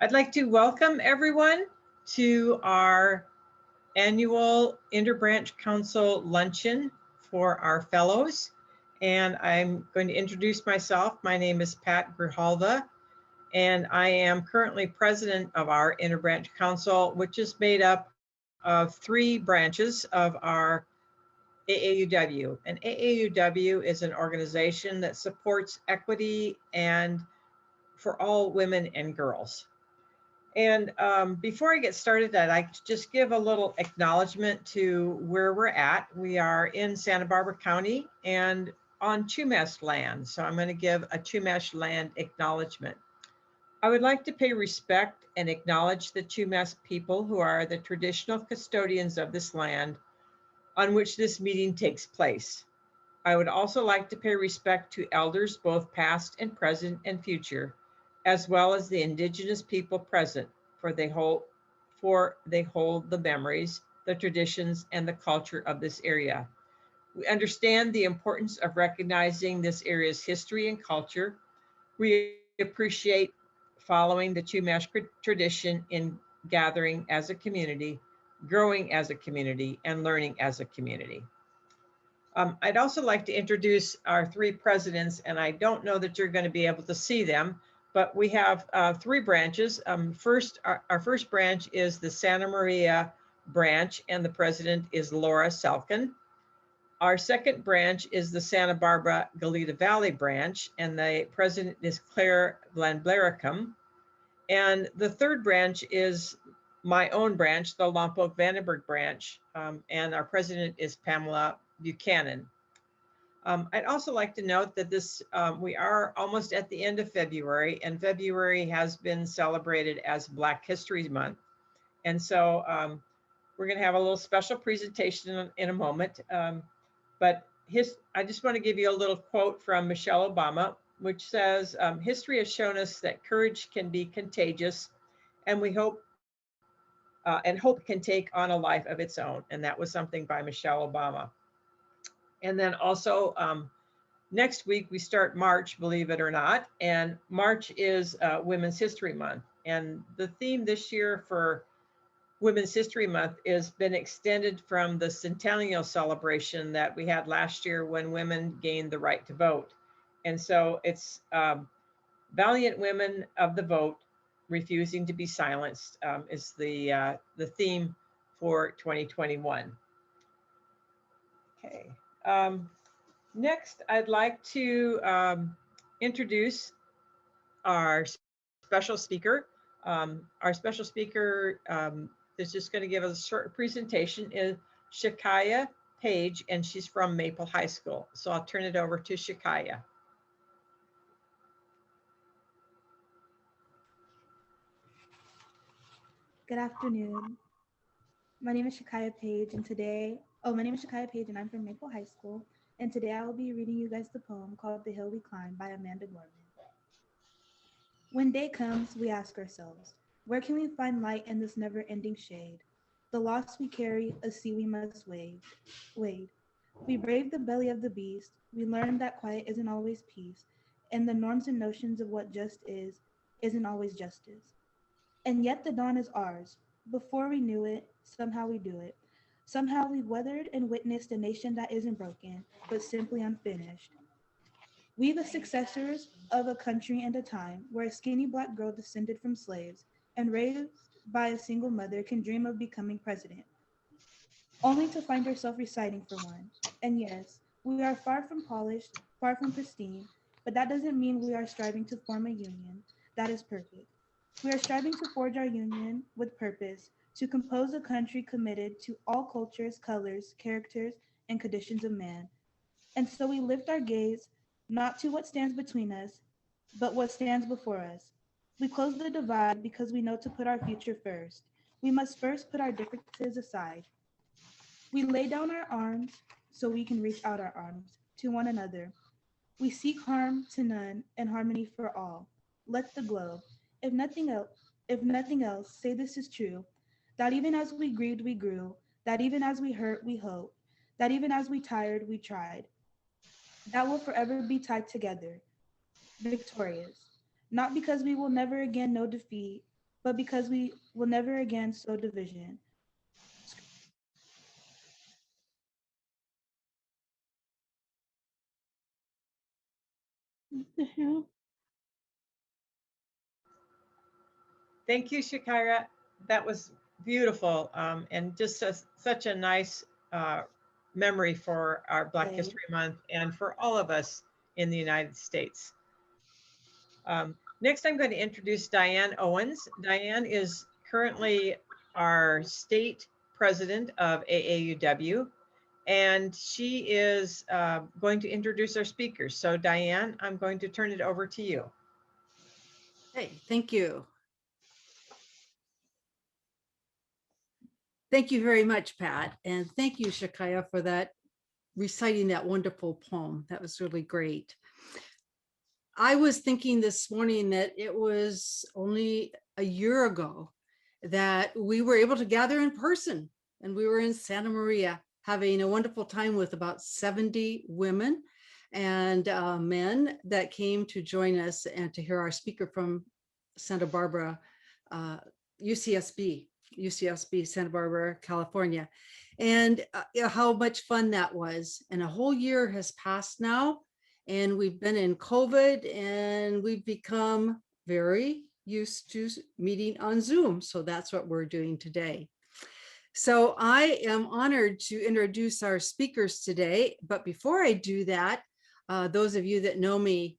I'd like to welcome everyone to our annual Interbranch Council Luncheon for our fellows. And I'm going to introduce myself. My name is Pat Grijalva, and I am currently president of our Interbranch Council, which is made up of 3 branches of our AAUW. And AAUW is an organization that supports equity and for all women and girls. And before I get started, I'd like to just give a little acknowledgement to where we're at. We are in Santa Barbara County and on Chumash land. So I'm going to give a Chumash land acknowledgement. I would like to pay respect and acknowledge the Chumash people who are the traditional custodians of this land on which this meeting takes place. I would also like to pay respect to elders, both past and present and future, as well as the indigenous people present, for they hold the memories, the traditions, and the culture of this area. We understand the importance of recognizing this area's history and culture. We appreciate following the Chumash tradition in gathering as a community, growing as a community, and learning as a community. I'd also like to introduce our 3 presidents, and I don't know that you're going to be able to see them, but we have 3 branches. Our first branch is the Santa Maria branch, and the president is Laura Selkin. Our second branch is the Santa Barbara Goleta Valley branch, and the president is Claire Glanblaricum. And the third branch is my own branch, the Lompoc-Vandenberg branch, and our president is Pamela Buchanan. I'd also like to note that we are almost at the end of February, and February has been celebrated as Black History Month. And so we're going to have a little special presentation in a moment. I just want to give you a little quote from Michelle Obama, which says, history has shown us that courage can be contagious, and hope can take on a life of its own. And that was something by Michelle Obama. And then also next week, we start March, believe it or not. And March is Women's History Month. And the theme this year for Women's History Month has been extended from the centennial celebration that we had last year when women gained the right to vote. And so it's valiant women of the vote refusing to be silenced is the theme for 2021. Okay. Next, I'd like to introduce our special speaker. Our special speaker is just going to give us a short presentation is Shakaya Page, and she's from Maple High School. So I'll turn it over to Shakaya. Good afternoon. My name is Shakaya Page, and I'm from Maple High School. And today I will be reading you guys the poem called The Hill We Climb by Amanda Gorman. When day comes, we ask ourselves, where can we find light in this never-ending shade? The loss we carry, a sea we must wade. We brave the belly of the beast. We learn that quiet isn't always peace, and the norms and notions of what just isn't always justice. And yet the dawn is ours. Before we knew it, somehow we do it. Somehow we've weathered and witnessed a nation that isn't broken, but simply unfinished. We the successors of a country and a time where a skinny Black girl descended from slaves and raised by a single mother can dream of becoming president, only to find herself reciting for one. And yes, we are far from polished, far from pristine, but that doesn't mean we are striving to form a union that is perfect. We are striving to forge our union with purpose, to compose a country committed to all cultures, colors, characters, and conditions of man. And so we lift our gaze not to what stands between us, but what stands before us. We close the divide because we know to put our future first. We must first put our differences aside. We lay down our arms so we can reach out our arms to one another. We seek harm to none and harmony for all. Let the globe, if nothing else, say this is true, that even as we grieved, we grew, that even as we hurt, we hoped, that even as we tired, we tried. That will forever be tied together, victorious, not because we will never again know defeat, but because we will never again sow division. What the hell? Thank you, Shakira. That was beautiful, and just such a nice memory for our Black History Month and for all of us in the United States. Next, I'm going to introduce Diane Owens. Diane is currently our state president of AAUW, and she is going to introduce our speakers. So Diane, I'm going to turn it over to you. Hey, thank you. Thank you very much, Pat. And thank you, Shakaya, for that reciting that wonderful poem. That was really great. I was thinking this morning that it was only a year ago that we were able to gather in person, and we were in Santa Maria having a wonderful time with about 70 women and men that came to join us and to hear our speaker from Santa Barbara, UCSB, Santa Barbara, California. And how much fun that was. And a whole year has passed now, and we've been in COVID, and we've become very used to meeting on Zoom. So that's what we're doing today. So I am honored to introduce our speakers today. But before I do that, those of you that know me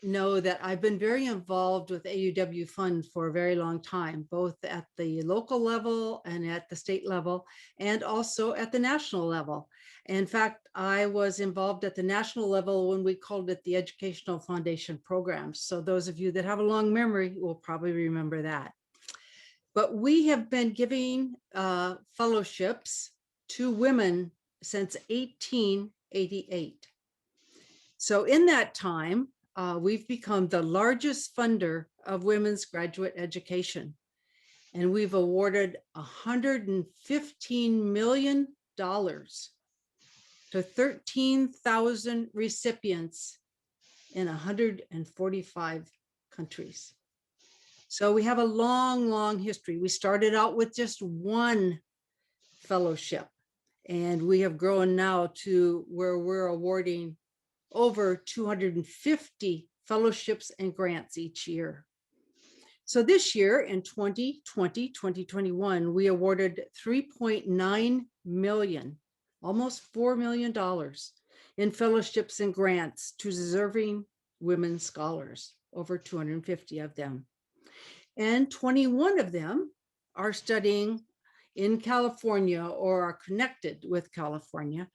know that I've been very involved with AUW Fund for a very long time, both at the local level and at the state level, and also at the national level. In fact, I was involved at the national level when we called it the Educational Foundation Programs. So those of you that have a long memory will probably remember that. But we have been giving fellowships to women since 1888. So in that time, we've become the largest funder of women's graduate education. And we've awarded $115 million to 13,000 recipients in 145 countries. So we have a long, long history. We started out with just one fellowship, and we have grown now to where we're awarding over 250 fellowships and grants each year. So this year in 2021, we awarded $3.9 million, almost $4 million in fellowships and grants to deserving women scholars, over 250 of them. And 21 of them are studying in California or are connected with California.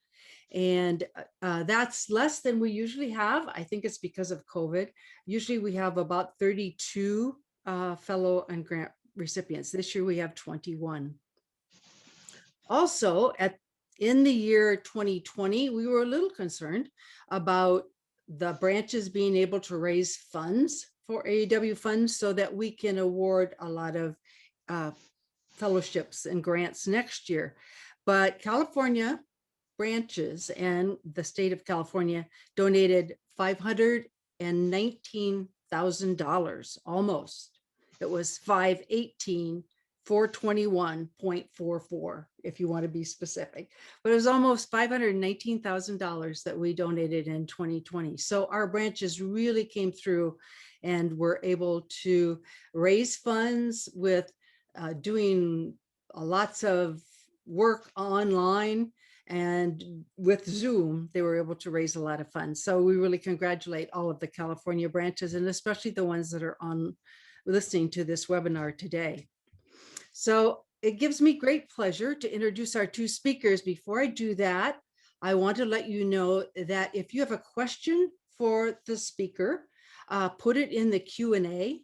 And that's less than we usually have. I think it's because of COVID. Usually we have about 32 fellow and grant recipients. This year we have 21. Also, in the year 2020, we were a little concerned about the branches being able to raise funds for AAUW funds so that we can award a lot of fellowships and grants next year. But California branches and the state of California donated $519,000, almost. It was 421.44, if you want to be specific. But it was almost $519,000 that we donated in 2020. So our branches really came through and were able to raise funds with doing lots of work online. And with Zoom, they were able to raise a lot of funds. So we really congratulate all of the California branches, and especially the ones that are listening to this webinar today. So it gives me great pleasure to introduce our two speakers. Before I do that, I want to let you know that if you have a question for the speaker, put it in the Q&A.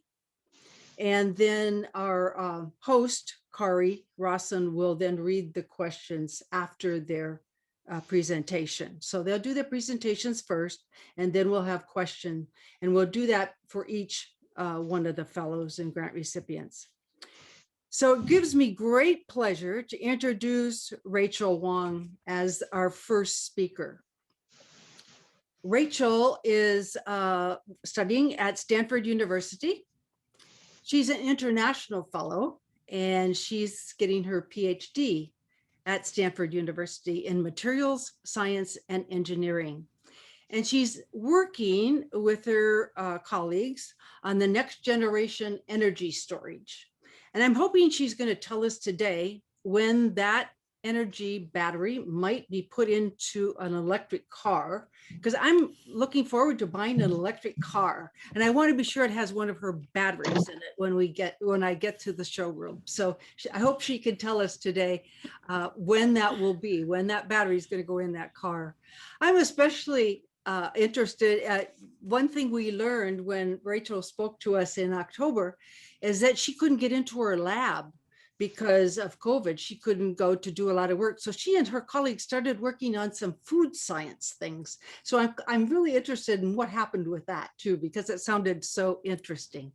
And then our host, Kari Rosson, will then read the questions after their presentation. So they'll do their presentations first, and then we'll have questions. And we'll do that for each one of the fellows and grant recipients. So it gives me great pleasure to introduce Rachel Huang as our first speaker. Rachel is studying at Stanford University. She's an international fellow, and she's getting her PhD at Stanford University in materials science and engineering. And she's working with her colleagues on the next generation energy storage. And I'm hoping she's going to tell us today when that energy battery might be put into an electric car, because I'm looking forward to buying an electric car, and I want to be sure it has one of her batteries in it when I get to the showroom. So I hope she can tell us today when that will be, when that battery is going to go in that car. I'm especially interested. One thing we learned when Rachel spoke to us in October is that she couldn't get into her lab because of COVID. She couldn't go to do a lot of work. So she and her colleagues started working on some food science things. So I'm really interested in what happened with that too, because it sounded so interesting.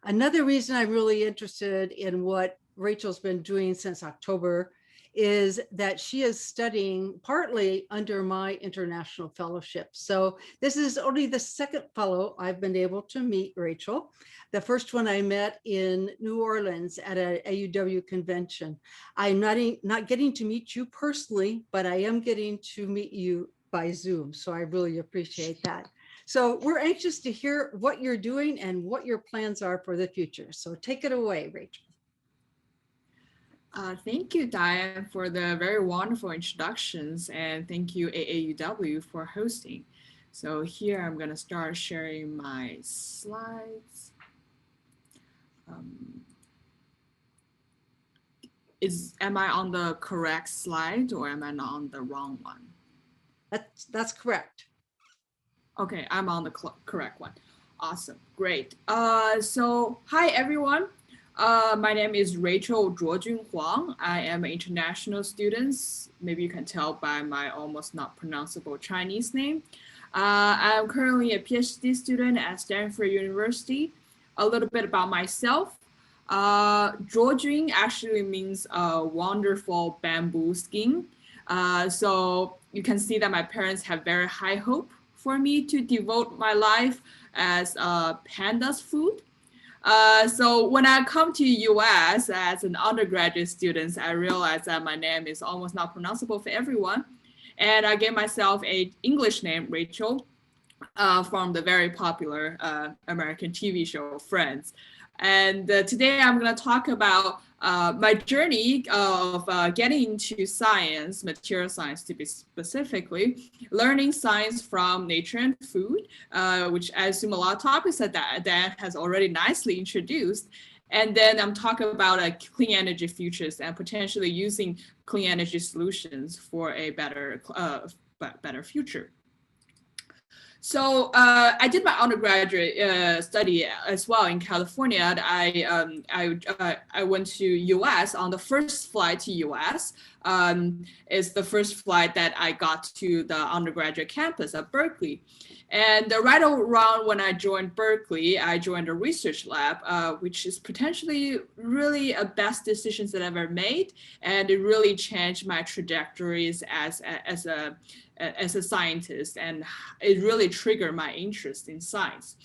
Another reason I'm really interested in what Rachel's been doing since October is that she is studying partly under my international fellowship. So this is only the second fellow I've been able to meet Rachel. The first one I met in New Orleans at an AAUW convention. I'm not getting to meet you personally, but I am getting to meet you by Zoom. So I really appreciate that. So we're anxious to hear what you're doing and what your plans are for the future. So take it away, Rachel. Thank you, Diane, for the very wonderful introductions, and thank you, AAUW, for hosting. So here I'm going to start sharing my slides. Am I on the correct slide, or am I not on the wrong one? That's correct. Okay, I'm on the correct one. Awesome, great. So hi, everyone. My name is Rachel Huang. I am an international student. Maybe you can tell by my almost not pronounceable Chinese name. I'm currently a PhD student at Stanford University. A little bit about myself. Zhuojun actually means wonderful bamboo skin. So you can see that my parents have very high hope for me to devote my life as pandas food. So when I come to US as an undergraduate student, I realized that my name is almost not pronounceable for everyone. And I gave myself an English name, Rachel, from the very popular American TV show, Friends. And today I'm going to talk about my journey of getting into science, material science to be specifically, learning science from nature and food, which I assume a lot of topics that Dan has already nicely introduced. And then I'm talking about clean energy futures and potentially using clean energy solutions for a better future. So I did my undergraduate study as well in California. I went to US on the first flight to US. It's the first flight that I got to the undergraduate campus at Berkeley. And right around when I joined Berkeley, I joined a research lab, which is potentially really a best decisions that I've ever made. And it really changed my trajectories as a scientist, and it really triggered my interest in science.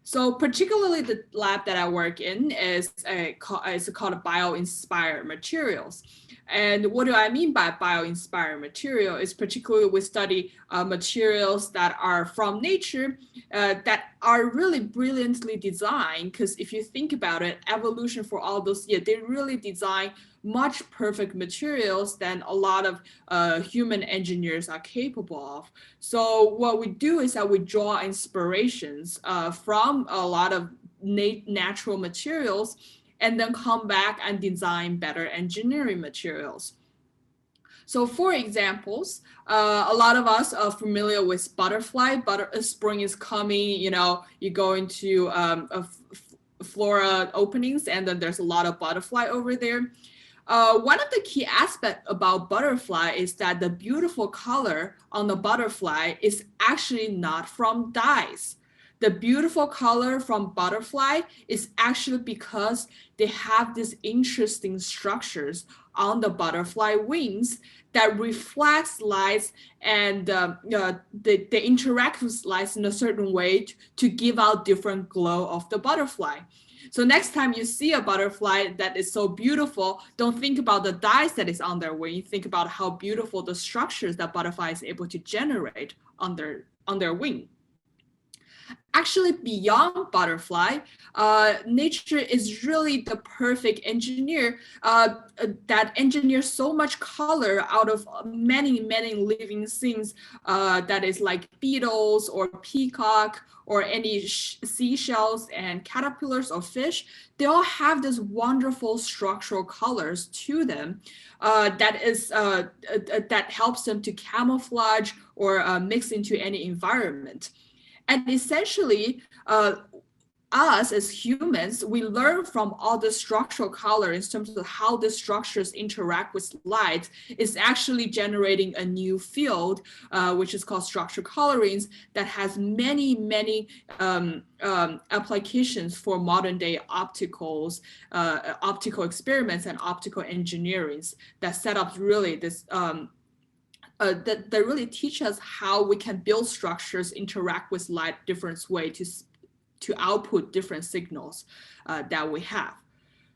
So particularly the lab that I work in is called bio-inspired materials. And what do I mean by bio-inspired material? Is particularly we study materials that are from nature that are really brilliantly designed, because if you think about it, evolution for all those years, they really design much perfect materials than a lot of human engineers are capable of. So what we do is that we draw inspirations from a lot of natural materials and then come back and design better engineering materials. So for examples, a lot of us are familiar with butterfly. Spring is coming, you go into flora openings and then there's a lot of butterfly over there. One of the key aspects about butterfly is that the beautiful color on the butterfly is actually not from dyes. The beautiful color from butterfly is actually because they have these interesting structures on the butterfly wings that reflects lights and they interact with lights in a certain way to give out different glow of the butterfly. So next time you see a butterfly that is so beautiful, don't think about the dyes that is on their wing. Think about how beautiful the structures that butterfly is able to generate on their wing. Actually, beyond butterfly, nature is really the perfect engineer that engineers so much color out of many, many living things that is like beetles or peacock or any seashells and caterpillars or fish. They all have this wonderful structural colors to them that helps them to camouflage or mix into any environment. And essentially, us as humans, we learn from all the structural color in terms of how the structures interact with light is actually generating a new field, which is called structural colorings, that has many, many applications for modern day optical experiments and optical engineerings that set up really this that really teach us how we can build structures, interact with light different way to output different signals that we have.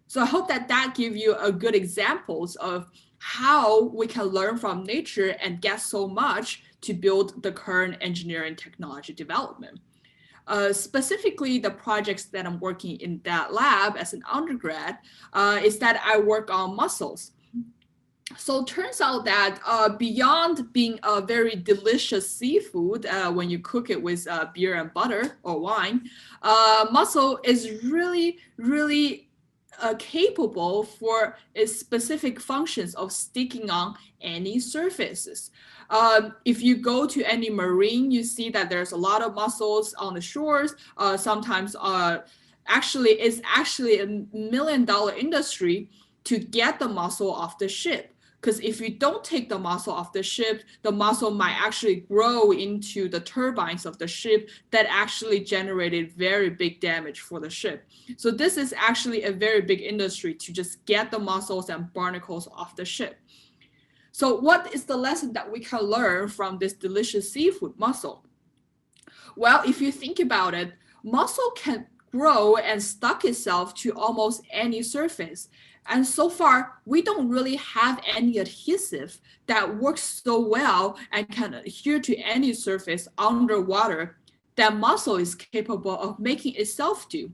So I hope that gives you a good examples of how we can learn from nature and get so much to build the current engineering technology development. Specifically, the projects that I'm working in that lab as an undergrad is that I work on mussels. So it turns out that beyond being a very delicious seafood when you cook it with beer and butter or wine, mussel is really, really capable for its specific functions of sticking on any surfaces. If you go to any marine, you see that there's a lot of mussels on the shores. Sometimes it's actually a $1 million industry to get the mussel off the ship. Because if you don't take the mussel off the ship, the mussel might actually grow into the turbines of the ship that actually generated very big damage for the ship. So this is actually a very big industry to just get the mussels and barnacles off the ship. So what is the lesson that we can learn from this delicious seafood mussel? Well, if you think about it, mussel can grow and stuck itself to almost any surface. And so far, we don't really have any adhesive that works so well and can adhere to any surface underwater that mussel is capable of making itself do.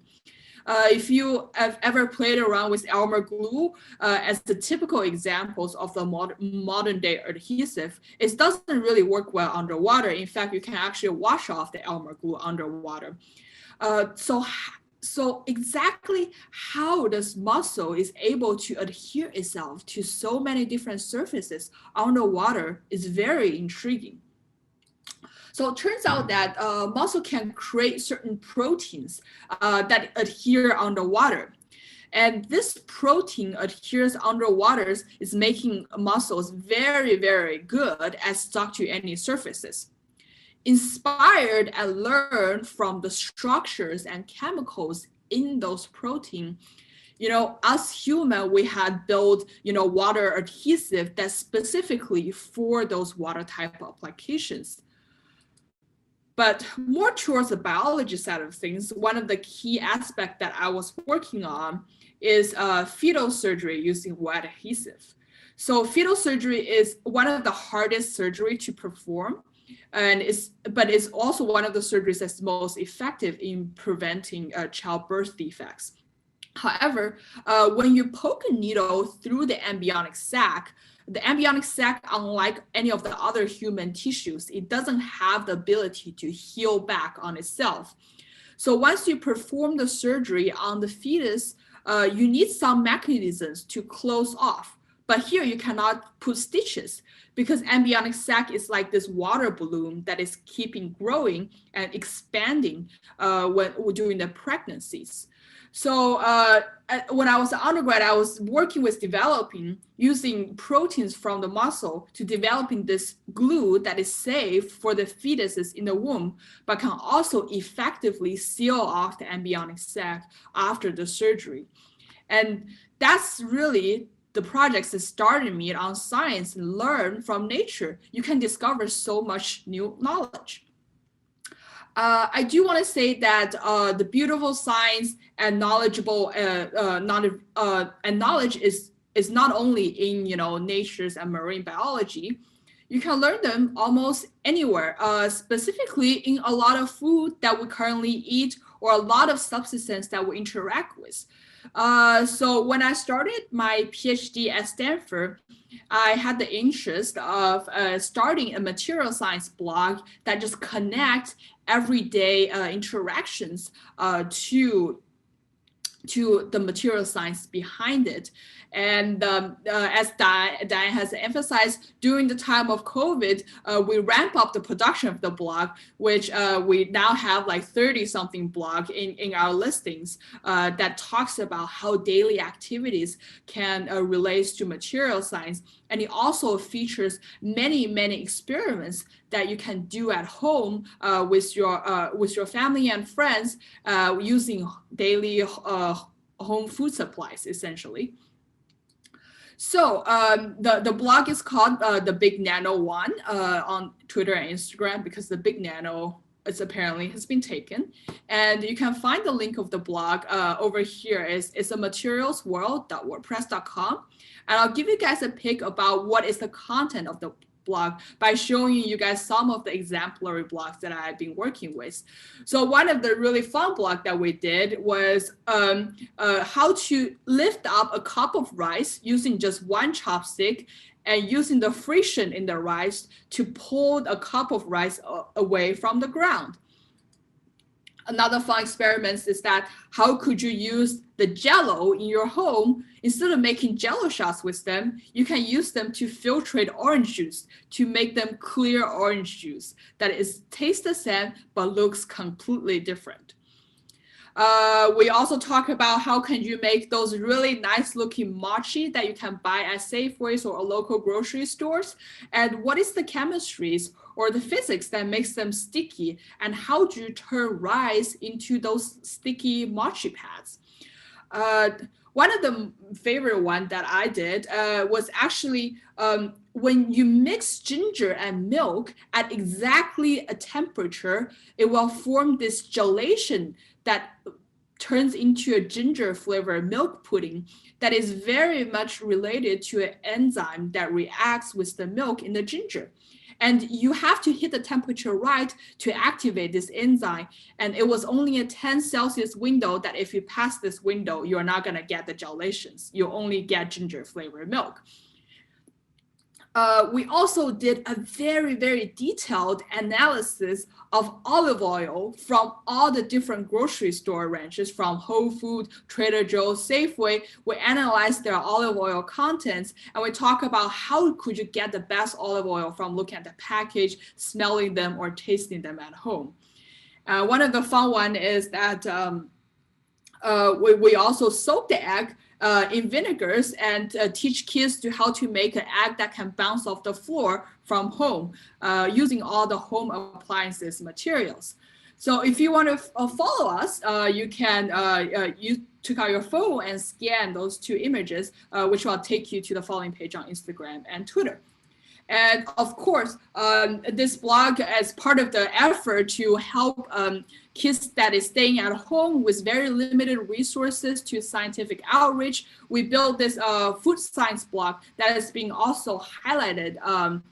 If you have ever played around with Elmer glue as the typical examples of the modern day adhesive, it doesn't really work well underwater. In fact, you can actually wash off the Elmer glue underwater. So exactly how does mussel is able to adhere itself to so many different surfaces underwater is very intriguing. So it turns out that mussel can create certain proteins that adhere underwater. And this protein adheres underwater is making mussels very, very good at stuck to any surfaces. Inspired and learned from the structures and chemicals in those proteins, us human, we had built, water adhesive that's specifically for those water type applications. But more towards the biology side of things, one of the key aspects that I was working on is fetal surgery using wet adhesive. So fetal surgery is one of the hardest surgery to perform. But it's also one of the surgeries that's most effective in preventing childbirth defects. However, when you poke a needle through the embryonic sac, unlike any of the other human tissues, it doesn't have the ability to heal back on itself. So once you perform the surgery on the fetus, you need some mechanisms to close off. But here you cannot put stitches because embryonic sac is like this water balloon that is keeping growing and expanding during the pregnancies. So when I was an undergrad, I was working with using proteins from the mussel to developing this glue that is safe for the fetuses in the womb, but can also effectively seal off the embryonic sac after the surgery. And that's really the projects that started me on science and learn from nature, you can discover so much new knowledge. I do want to say that the beautiful science and knowledgeable and knowledge is not only in nature's and marine biology. You can learn them almost anywhere, specifically in a lot of food that we currently eat or a lot of substances that we interact with. So when I started my PhD at Stanford, I had the interest of starting a material science blog that just connects everyday interactions to the material science behind it. And as Diane has emphasized, during the time of COVID, we ramp up the production of the blog, which we now have like 30-something blog in our listings that talks about how daily activities can relate to material science. And it also features many experiments that you can do at home with your family and friends using daily home food supplies, essentially. So the blog is called The Big Nano One on Twitter and Instagram, because the Big Nano apparently has been taken. And you can find the link of the blog over here. It's a materialsworld.wordpress.com. And I'll give you guys a pick about what is the content of the blog by showing you guys some of the exemplary blogs that I've been working with. So one of the really fun blogs that we did was how to lift up a cup of rice using just one chopstick and using the friction in the rice to pull a cup of rice away from the ground. Another fun experiment is that how could you use the Jell-O in your home? Instead of making Jell-O shots with them, you can use them to filtrate orange juice to make them clear orange juice that is tastes the same but looks completely different. We also talk about how can you make those really nice looking mochi that you can buy at Safeways or local grocery stores, and what is the chemistries or the physics that makes them sticky, and how do you turn rice into those sticky mochi pads. One of the favorite one that I did was actually when you mix ginger and milk at exactly a temperature, it will form this gelation that turns into a ginger flavored milk pudding that is very much related to an enzyme that reacts with the milk in the ginger. And you have to hit the temperature right to activate this enzyme. And it was only a 10 Celsius window that if you pass this window, you're not gonna get the gelations. You only get ginger flavored milk. We also did a very detailed analysis of olive oil from all the different grocery store ranges, from Whole Foods, Trader Joe's, Safeway. We analyzed their olive oil contents, and we talk about how could you get the best olive oil from looking at the package, smelling them, or tasting them at home. One of the fun one is that we also soak the egg in vinegars and teach kids to how to make an egg that can bounce off the floor from home using all the home appliances materials. So if you want to follow us, you can you took out your phone and scan those two images, which will take you to the following page on Instagram and Twitter. And of course, this blog, as part of the effort to help kids that is staying at home with very limited resources to scientific outreach, we built this food science blog that is being also highlighted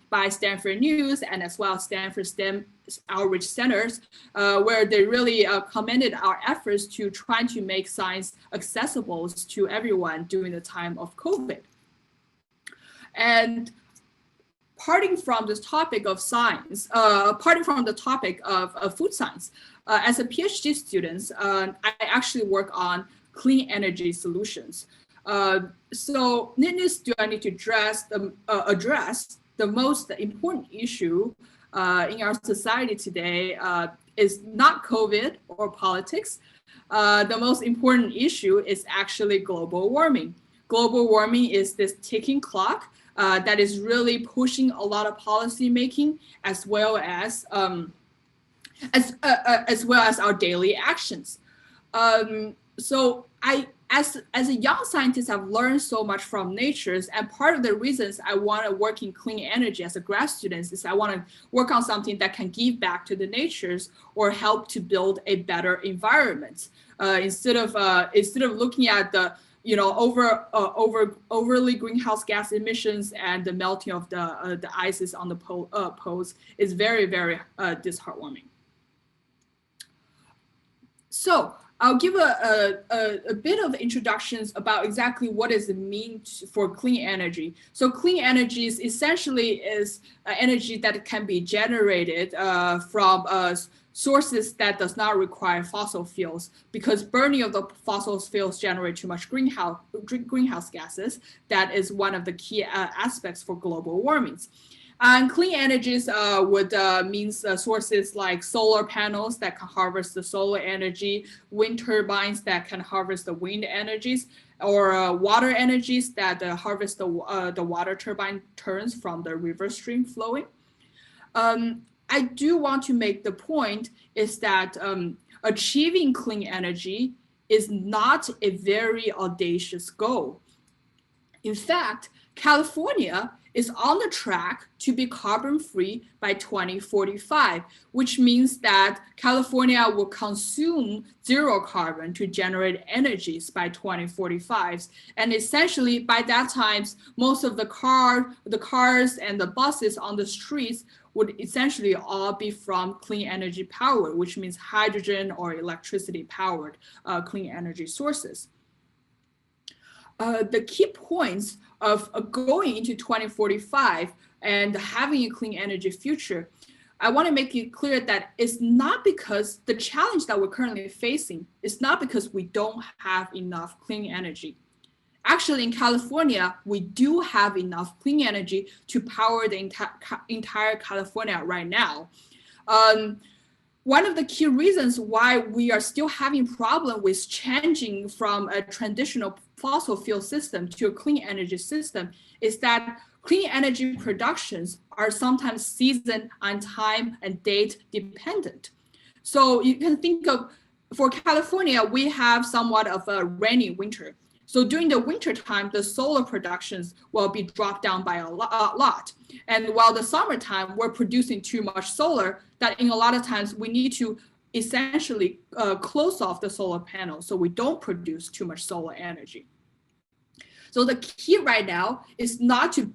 by Stanford News and as well as Stanford STEM outreach centers, where they really commended our efforts to try to make science accessible to everyone during the time of COVID. And parting from this topic of science, parting from the topic of food science, as a PhD student, I actually work on clean energy solutions. So do I need to address the most important issue in our society today is not COVID or politics. The most important issue is actually global warming. Global warming is this ticking clock that is really pushing a lot of policy making, as well as our daily actions. so as a young scientist, I've learned so much from natures, and part of the reasons I want to work in clean energy as a grad student is I want to work on something that can give back to the natures or help to build a better environment. Instead of looking at the overly greenhouse gas emissions and the melting of the ices on the poles is very, very disheartening. So I'll give a bit of introductions about exactly what does it mean for clean energy. So clean energy is essentially energy that can be generated from sources that does not require fossil fuels, because burning of the fossil fuels generate too much greenhouse gases. That is one of the key aspects for global warming. And clean energies would means sources like solar panels that can harvest the solar energy, wind turbines that can harvest the wind energies, or water energies that harvest the water turbine turns from the river stream flowing. I do want to make the point is that achieving clean energy is not a very audacious goal. In fact, California is on the track to be carbon-free by 2045, which means that California will consume zero carbon to generate energies by 2045. And essentially, by that time, most of the cars and the buses on the streets would essentially all be from clean energy power, which means hydrogen or electricity powered clean energy sources. The key points of going into 2045 and having a clean energy future, I want to make it clear that it's not because the challenge that we're currently facing is not because we don't have enough clean energy. Actually, in California, we do have enough clean energy to power the entire California right now. One of the key reasons why we are still having problem with changing from a traditional fossil fuel system to a clean energy system is that clean energy productions are sometimes season and time and date dependent. So you can think of, for California, we have somewhat of a rainy winter. So during the winter time, the solar productions will be dropped down by a lot. And while the summertime, we're producing too much solar that in a lot of times we need to essentially close off the solar panel so we don't produce too much solar energy. So the key right now is not to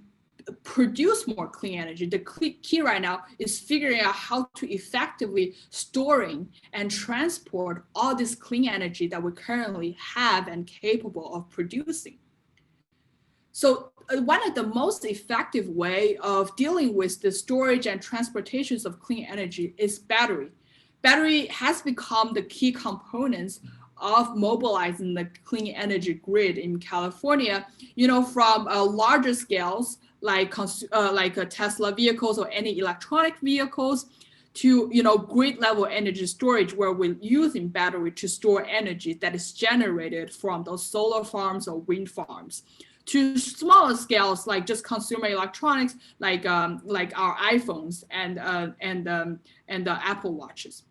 produce more clean energy. The key right now is figuring out how to effectively storing and transport all this clean energy that we currently have and capable of producing. So one of the most effective way of dealing with the storage and transportations of clean energy is battery. Battery has become the key components of mobilizing the clean energy grid in California, from larger scales like Tesla vehicles or any electronic vehicles to grid level energy storage, where we're using battery to store energy that is generated from those solar farms or wind farms, to smaller scales like just consumer electronics like our iPhones and the Apple Watches.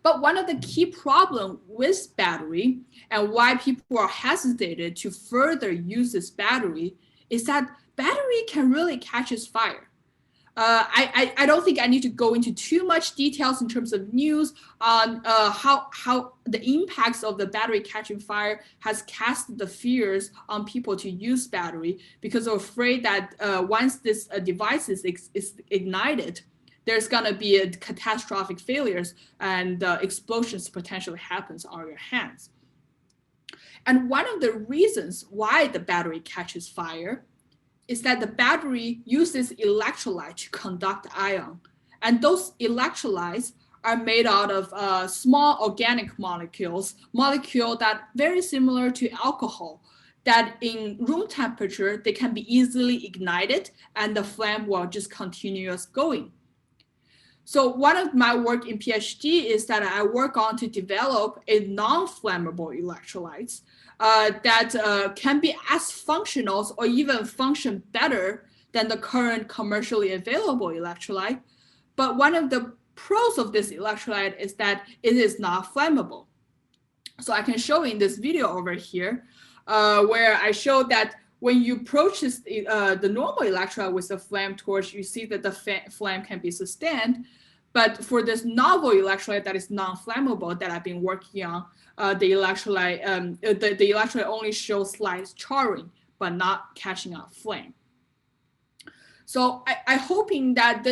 But one of the key problems with battery and why people are hesitated to further use this battery is that battery can really catch fire. I don't think I need to go into too much details in terms of news on how the impacts of the battery catching fire has cast the fears on people to use battery, because they're afraid that once this device is ignited, there's gonna be a catastrophic failures and explosions potentially happens on your hands. And one of the reasons why the battery catches fire is that the battery uses electrolyte to conduct ion. And those electrolytes are made out of small organic molecules that very similar to alcohol, that in room temperature, they can be easily ignited and the flame will just continue going. So one of my work in PhD is that I work on to develop a non-flammable electrolytes that can be as functional or even function better than the current commercially available electrolyte. But one of the pros of this electrolyte is that it is not flammable. So I can show in this video over here, where I show that when you approach the normal electrolyte with a flame torch, you see that the flame can be sustained. But for this novel electrolyte that is non-flammable that I've been working on, the electrolyte only shows slight charring, but not catching on flame. So I'm hoping that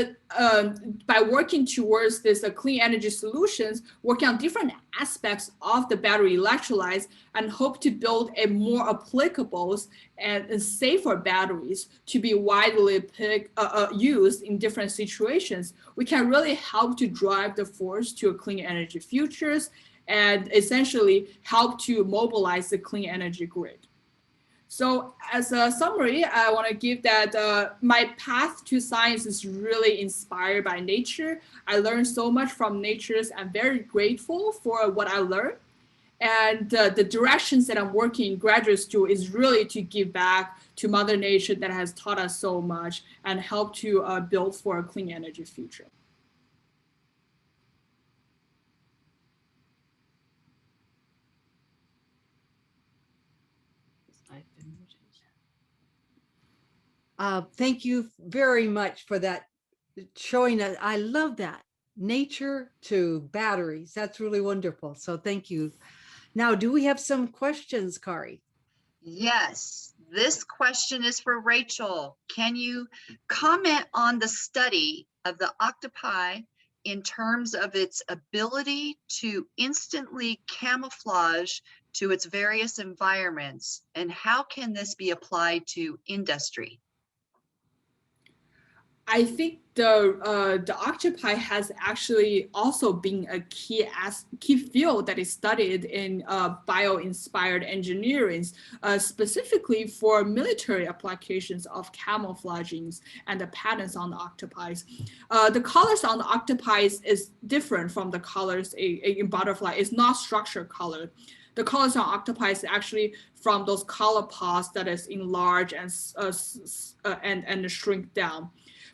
by working towards this clean energy solutions, working on different aspects of the battery electrolytes, and hope to build a more applicable and safer batteries to be widely used in different situations, we can really help to drive the force to a clean energy futures and essentially help to mobilize the clean energy grid. So as a summary, I want to give that my path to science is really inspired by nature. I learned so much from nature. I'm very grateful for what I learned. And the directions that I'm working in graduate school is really to give back to Mother Nature that has taught us so much and help to build for a clean energy future. Thank you very much for that, showing us. I love that. Nature to batteries. That's really wonderful. So thank you. Now, do we have some questions, Kari? Yes, this question is for Rachel. Can you comment on the study of the octopi in terms of its ability to instantly camouflage to its various environments, and how can this be applied to industry? I think the octopi has actually also been a key field that is studied in bio-inspired engineering, specifically for military applications of camouflaging and the patterns on the octopi. The colors on the octopi is different from the colors in butterfly. It's not structured color. The colors on octopi is actually from those color pods that is enlarged and shrink down.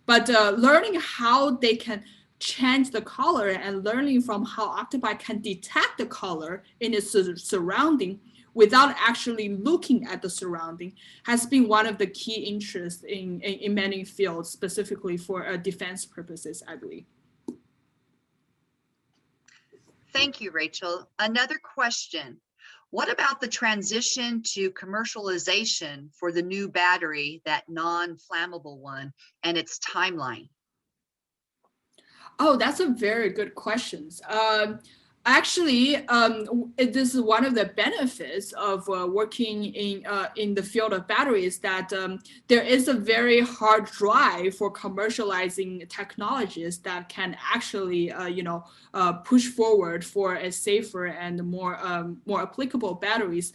But learning how they can change the color and learning from how octopi can detect the color in its surrounding without actually looking at the surrounding has been one of the key interests in many fields, specifically for defense purposes, I believe. Thank you, Rachel. Another question. What about the transition to commercialization for the new battery, that non-flammable one, and its timeline? Oh, that's a very good question. Actually, this is one of the benefits of working in the field of batteries, that there is a very hard drive for commercializing technologies that can actually, push forward for a safer and more applicable batteries.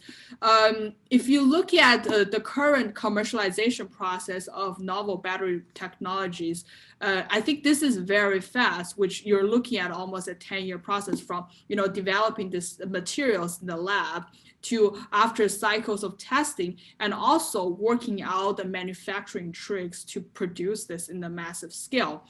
If you look at the current commercialization process of novel battery technologies, I think this is very fast, which you're looking at almost a 10-year process from, developing these materials in the lab to after cycles of testing and also working out the manufacturing tricks to produce this in a massive scale.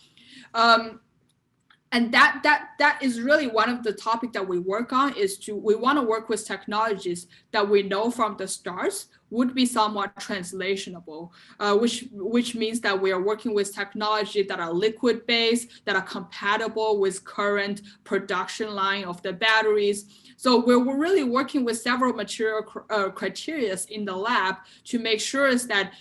And that is really one of the topics that we work on, we want to work with technologies that we know from the start would be somewhat translatable, which means that we are working with technology that are liquid based, that are compatible with current production line of the batteries. So we're really working with several material criteria in the lab to make sure is that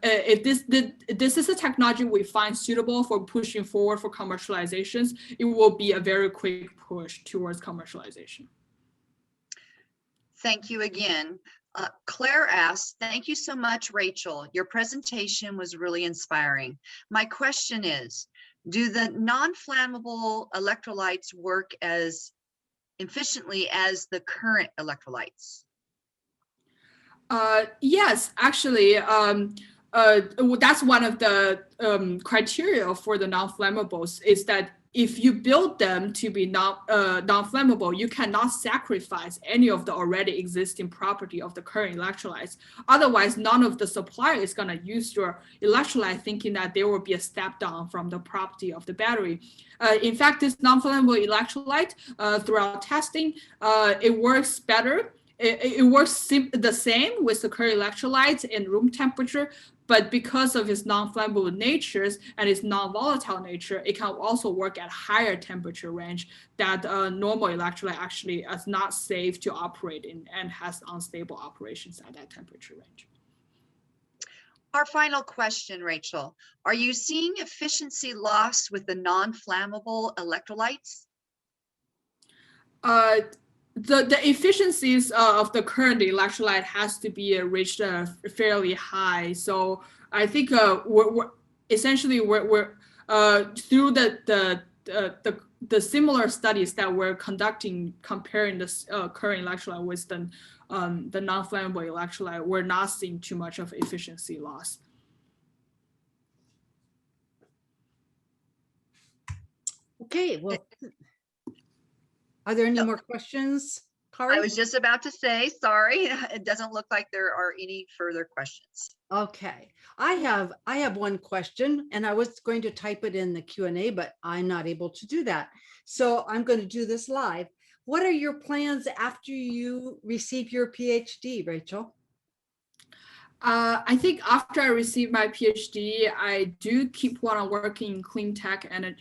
if this is a technology we find suitable for pushing forward for commercializations, it will be a very quick push towards commercialization. Thank you again. Claire asks, thank you so much, Rachel. Your presentation was really inspiring. My question is, do the non-flammable electrolytes work as efficiently as the current electrolytes? Yes, actually, that's one of the criteria for the non-flammables, is that if you build them to be non-flammable, you cannot sacrifice any of the already existing property of the current electrolytes. Otherwise, none of the supplier is going to use your electrolyte thinking that there will be a step down from the property of the battery. In fact, this non-flammable electrolyte, throughout testing, it works better. It works the same with the current electrolytes in room temperature, but because of its non-flammable natures and its non-volatile nature, it can also work at higher temperature range that normal electrolyte actually is not safe to operate in and has unstable operations at that temperature range. Our final question, Rachel, are you seeing efficiency loss with the non-flammable electrolytes? The efficiencies of the current electrolyte has to be reached fairly high. So I think we're essentially through the similar studies that we're conducting comparing this current electrolyte with the non-flammable electrolyte, we're not seeing too much of efficiency loss. Okay, well, are there any more questions, Kari? I was just about to say, sorry, it doesn't look like there are any further questions. Okay, I have one question, and I was going to type it in the Q&A, but I'm not able to do that. So I'm going to do this live. What are your plans after you receive your PhD, Rachel? I think after I receive my PhD, I do keep on working in clean tech and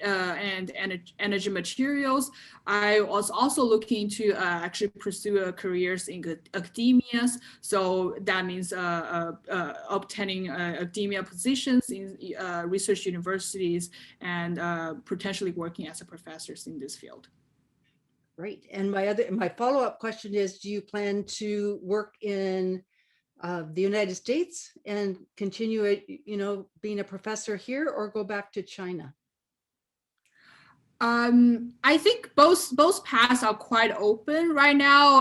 energy materials. I was also looking to actually pursue careers in academia. So that means obtaining academia positions in research universities and potentially working as a professor in this field. Great. And my follow-up question is, do you plan to work in the United States and continue, being a professor here, or go back to China? I think both paths are quite open right now.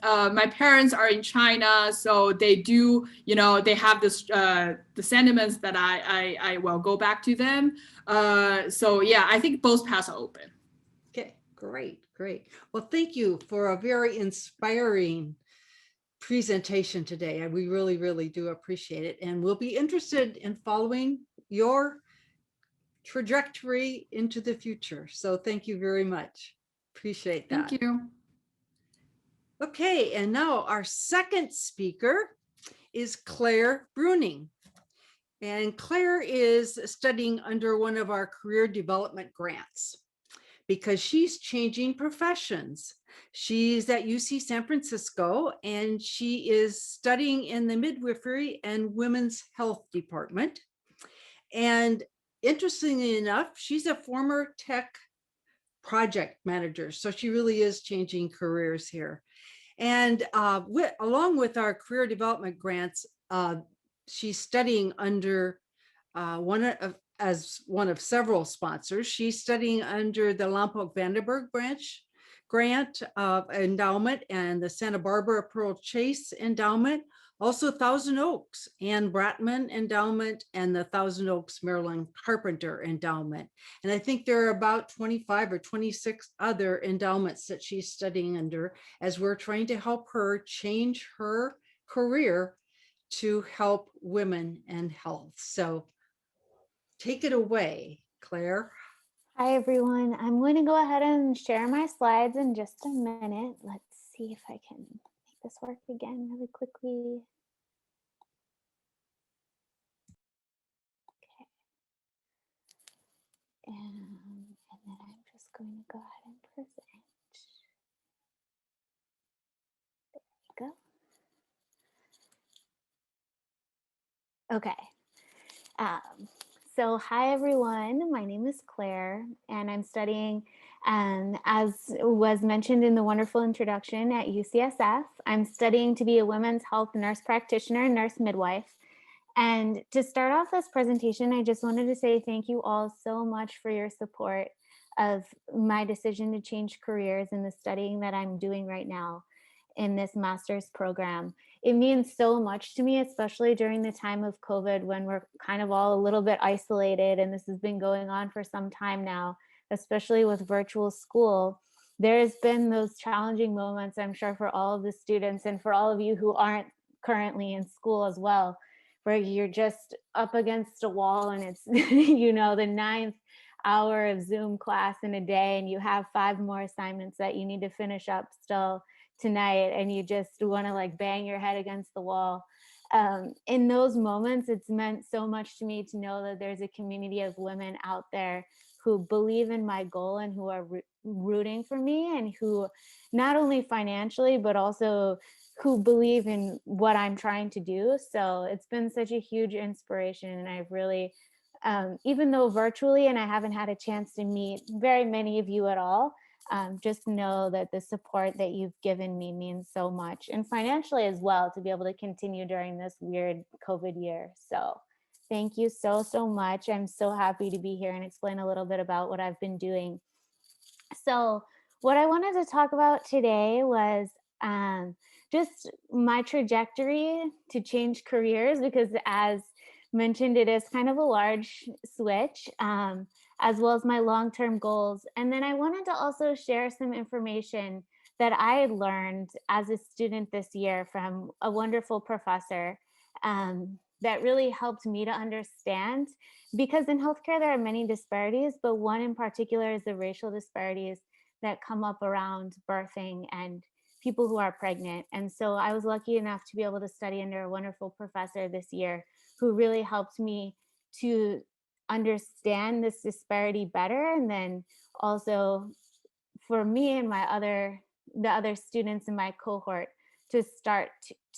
My parents are in China, so they do, they have this the sentiments that I will go back to them. So yeah, I think both paths are open. Okay, great. Well, thank you for a very inspiring presentation today. We really, really do appreciate it. And we'll be interested in following your trajectory into the future. So thank you very much. Appreciate that. Thank you. Okay, and now our second speaker is Claire Breining. And Claire is studying under one of our career development grants because she's changing professions. She's at UC San Francisco, and she is studying in the midwifery and women's health department. And interestingly enough, she's a former tech project manager. So she really is changing careers here. And along with our career development grants, she's studying under as one of several sponsors. She's studying under the Lompoc-Vandenberg grant endowment and the Santa Barbara Pearl Chase endowment, also Thousand Oaks Ann Bratman endowment, and the Thousand Oaks Marilyn Carpenter endowment. And I think there are about 25 or 26 other endowments that she's studying under, as we're trying to help her change her career to help women and health. So take it away, Claire. Hi, everyone. I'm going to go ahead and share my slides in just a minute. Let's see if I can make this work again really quickly. Okay. And then I'm just going to go ahead and present. There we go. Okay. So hi, everyone. My name is Claire, and I'm studying, as was mentioned in the wonderful introduction, at UCSF. I'm studying to be a women's health nurse practitioner and nurse midwife. And to start off this presentation, I just wanted to say thank you all so much for your support of my decision to change careers in the studying that I'm doing right now in this master's program. It means so much to me, especially during the time of COVID when we're kind of all a little bit isolated, and this has been going on for some time now. especially with virtual school, there's been those challenging moments, I'm sure, for all of the students and for all of you who aren't currently in school as well, where you're just up against a wall and it's, you know, the 9th hour of Zoom class in a day, and you have 5 more assignments that you need to finish up still tonight, and you just want to like bang your head against the wall. In those moments, it's meant so much to me to know that there's a community of women out there who believe in my goal and who are rooting for me, and who not only financially, but also who believe in what I'm trying to do. So it's been such a huge inspiration. And I've really, even though virtually, and I haven't had a chance to meet very many of you at all, just know that the support that you've given me means so much, and financially as well, to be able to continue during this weird COVID year. So thank you so, so much. I'm so happy to be here and explain a little bit about what I've been doing. So what I wanted to talk about today was just my trajectory to change careers, because as mentioned, it is kind of a large switch, as well as my long-term goals. And then I wanted to also share some information that I had learned as a student this year from a wonderful professor that really helped me to understand, because in healthcare there are many disparities, but one in particular is the racial disparities that come up around birthing and people who are pregnant. And so I was lucky enough to be able to study under a wonderful professor this year who really helped me to understand this disparity better. And then also for me and the other students in my cohort to start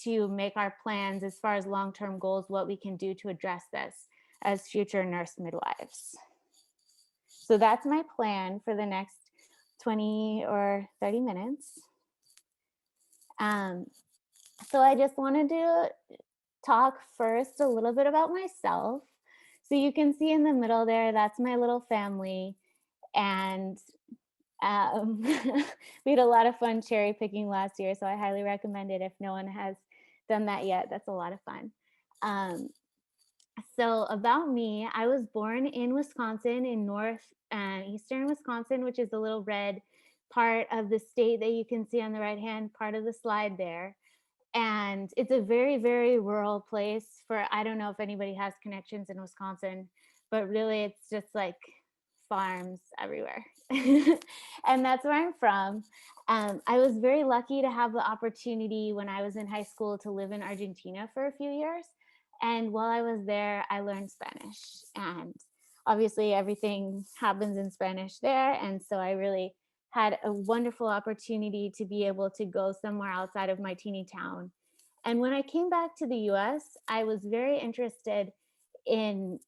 to make our plans as far as long-term goals, what we can do to address this as future nurse midwives. So that's my plan for the next 20 or 30 minutes. So I just wanted to talk first a little bit about myself. So you can see in the middle there, that's my little family. And we had a lot of fun cherry picking last year, so I highly recommend it if no one has done that yet. That's a lot of fun. So about me, I was born in Wisconsin, in north and eastern Wisconsin, which is the little red part of the state that you can see on the right hand part of the slide there. And it's a very, very rural place for, I don't know if anybody has connections in Wisconsin, but really it's just like farms everywhere. And that's where I'm from. I was very lucky to have the opportunity when I was in high school to live in Argentina for a few years. And while I was there, I learned Spanish. And obviously everything happens in Spanish there. And so I really had a wonderful opportunity to be able to go somewhere outside of my teeny town. And when I came back to the US, I was very interested in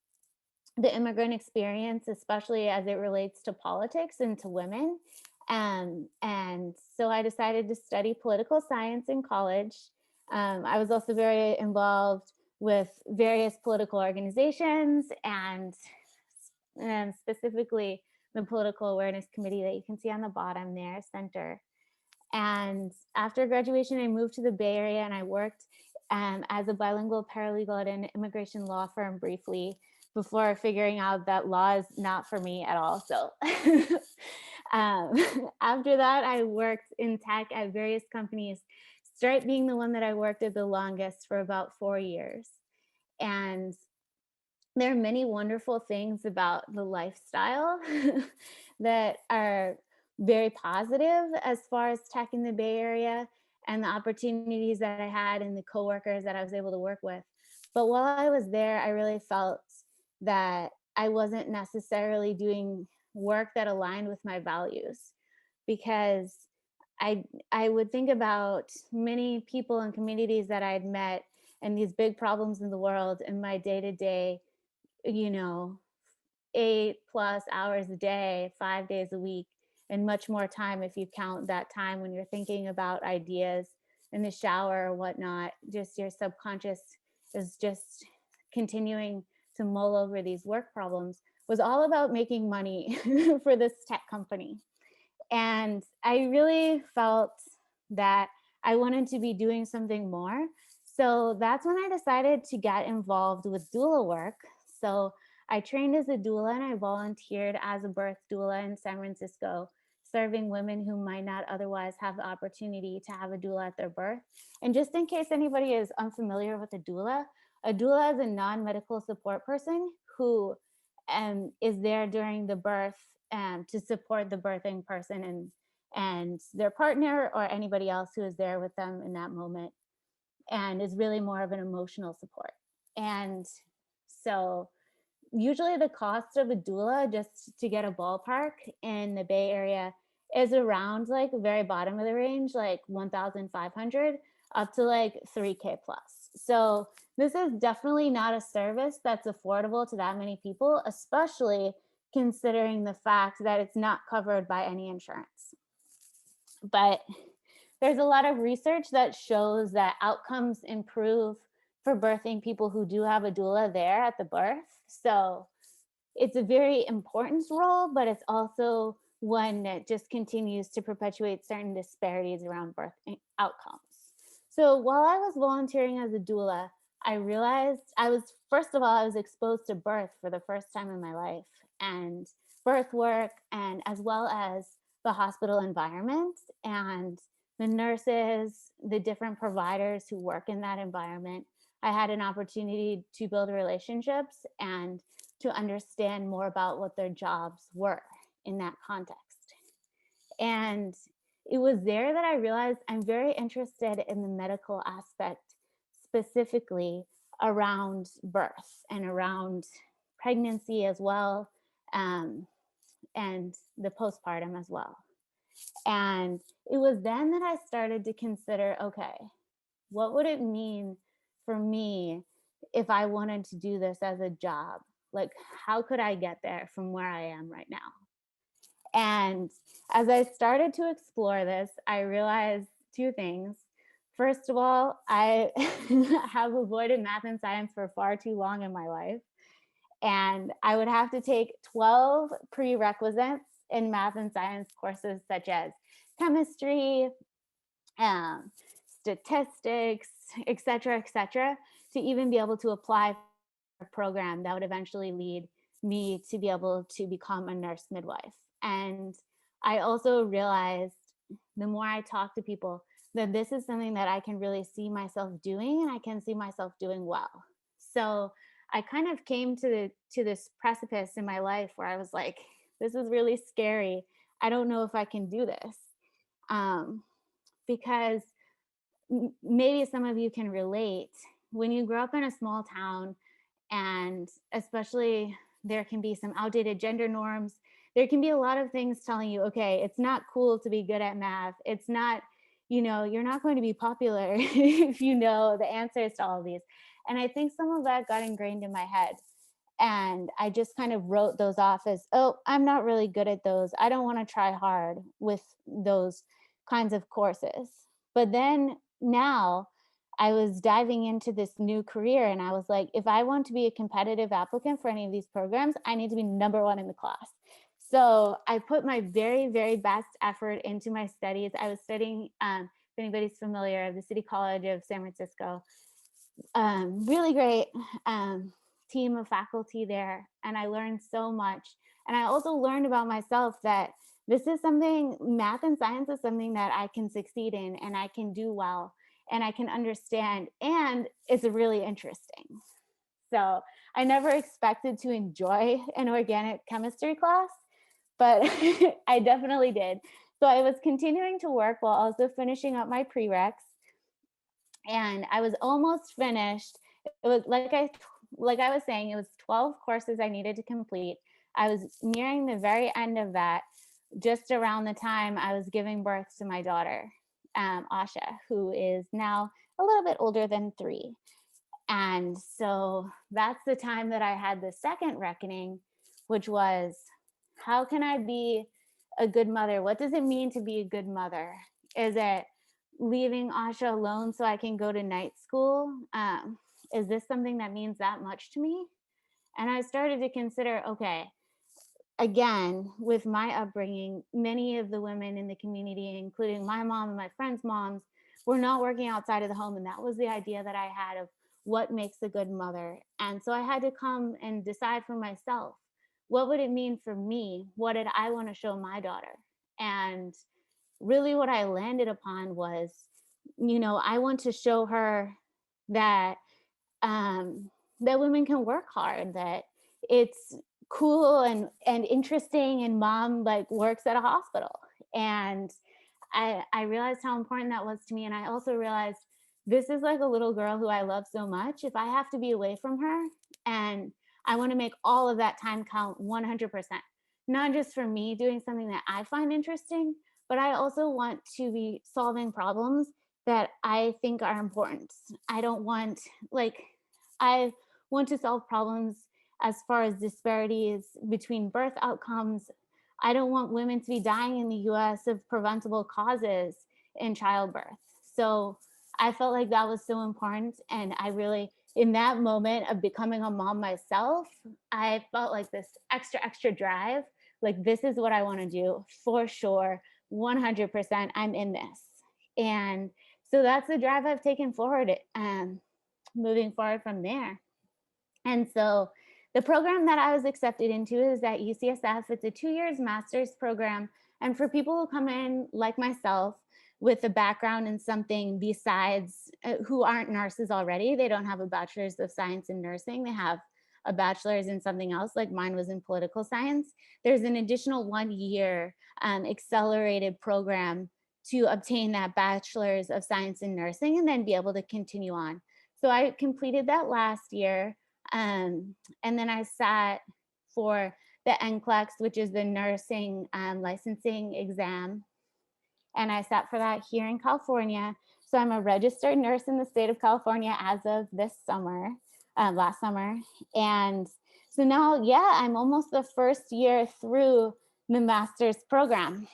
the immigrant experience, especially as it relates to politics and to women. And so I decided to study political science in college. I was also very involved with various political organizations and specifically the Political Awareness Committee that you can see on the bottom there, center. And after graduation, I moved to the Bay Area and I worked as a bilingual paralegal at an immigration law firm briefly before figuring out that law is not for me at all. So after that, I worked in tech at various companies, Stripe being the one that I worked at the longest for about 4 years. And there are many wonderful things about the lifestyle that are very positive as far as tech in the Bay Area and the opportunities that I had and the coworkers that I was able to work with. But while I was there, I really felt that I wasn't necessarily doing work that aligned with my values, because I would think about many people and communities that I'd met and these big problems in the world, and my day-to-day, 8+ hours a day, 5 days a week, and much more time if you count that time when you're thinking about ideas in the shower or whatnot. Just your subconscious is just continuing to mull over these work problems, was all about making money for this tech company. And I really felt that I wanted to be doing something more. So that's when I decided to get involved with doula work. So I trained as a doula and I volunteered as a birth doula in San Francisco, serving women who might not otherwise have the opportunity to have a doula at their birth. And just in case anybody is unfamiliar with a doula is a non-medical support person who is there during the birth to support the birthing person and their partner or anybody else who is there with them in that moment, and is really more of an emotional support. And so usually the cost of a doula, just to get a ballpark in the Bay Area, is around like the very bottom of the range, like 1,500 up to like 3K plus. So this is definitely not a service that's affordable to that many people, especially considering the fact that it's not covered by any insurance. But there's a lot of research that shows that outcomes improve for birthing people who do have a doula there at the birth. So it's a very important role, but it's also one that just continues to perpetuate certain disparities around birth outcomes. So while I was volunteering as a doula, I realized I was exposed to birth for the first time in my life, and birth work, and as well as the hospital environment and the nurses, the different providers who work in that environment. I had an opportunity to build relationships and to understand more about what their jobs were in that context. And it was there that I realized I'm very interested in the medical aspect, specifically around birth and around pregnancy as well, and the postpartum as well. And it was then that I started to consider, okay, what would it mean for me if I wanted to do this as a job? Like, how could I get there from where I am right now? And as I started to explore this, I realized two things. First of all, I have avoided math and science for far too long in my life. And I would have to take 12 prerequisites in math and science courses, such as chemistry, statistics, et cetera, to even be able to apply for a program that would eventually lead me to be able to become a nurse midwife. And I also realized the more I talk to people that this is something that I can really see myself doing, and I can see myself doing well. So I kind of came to this precipice in my life where I was like, this is really scary. I don't know if I can do this. Because maybe some of you can relate. When you grow up in a small town, and especially there can be some outdated gender norms, there can be a lot of things telling you, okay, it's not cool to be good at math. It's not, you're not going to be popular if you know the answers to all of these. And I think some of that got ingrained in my head. And I just kind of wrote those off as, oh, I'm not really good at those. I don't want to try hard with those kinds of courses. But then now I was diving into this new career, and I was like, if I want to be a competitive applicant for any of these programs, I need to be number one in the class. So I put my very, very best effort into my studies. I was studying, if anybody's familiar, the City College of San Francisco. Really great team of faculty there. And I learned so much. And I also learned about myself that this is something, math and science is something that I can succeed in, and I can do well, and I can understand, and it's really interesting. So I never expected to enjoy an organic chemistry class, but I definitely did. So I was continuing to work while also finishing up my prereqs, and I was almost finished. It was like I was saying, it was 12 courses I needed to complete. I was nearing the very end of that, just around the time I was giving birth to my daughter, Asha, who is now a little bit older than 3. And so that's the time that I had the second reckoning, which was, how can I be a good mother? What does it mean to be a good mother? Is it leaving Asha alone so I can go to night school? Is this something that means that much to me? And I started to consider, okay, again, with my upbringing, many of the women in the community, including my mom and my friends' moms, were not working outside of the home. And that was the idea that I had of what makes a good mother. And so I had to come and decide for myself, what would it mean for me? What did I want to show my daughter? And really what I landed upon was, I want to show her that that women can work hard, that it's cool and interesting, and mom like works at a hospital. And I realized how important that was to me. And I also realized this is like a little girl who I love so much. If I have to be away from her, and I want to make all of that time count 100%, not just for me doing something that I find interesting, but I also want to be solving problems that I think are important. I don't want, I want to solve problems as far as disparities between birth outcomes. I don't want women to be dying in the US of preventable causes in childbirth. So I felt like that was so important. And I really, in that moment of becoming a mom myself, I felt like this extra drive, like this is what I want to do for sure, 100%, I'm in this. And so that's the drive I've taken forward, moving forward from there. And so the program that I was accepted into is at UCSF. It's a 2 years master's program. And for people who come in like myself with a background in something besides, who aren't nurses already, they don't have a bachelor's of science in nursing, they have a bachelor's in something else, like mine was in political science. There's an additional 1 year accelerated program to obtain that bachelor's of science in nursing and then be able to continue on. So I completed that last year. And then I sat for the NCLEX, which is the nursing licensing exam. And I sat for that here in California. So I'm a registered nurse in the state of California as of this summer, last summer. And so now, yeah, I'm almost the first year through the master's program.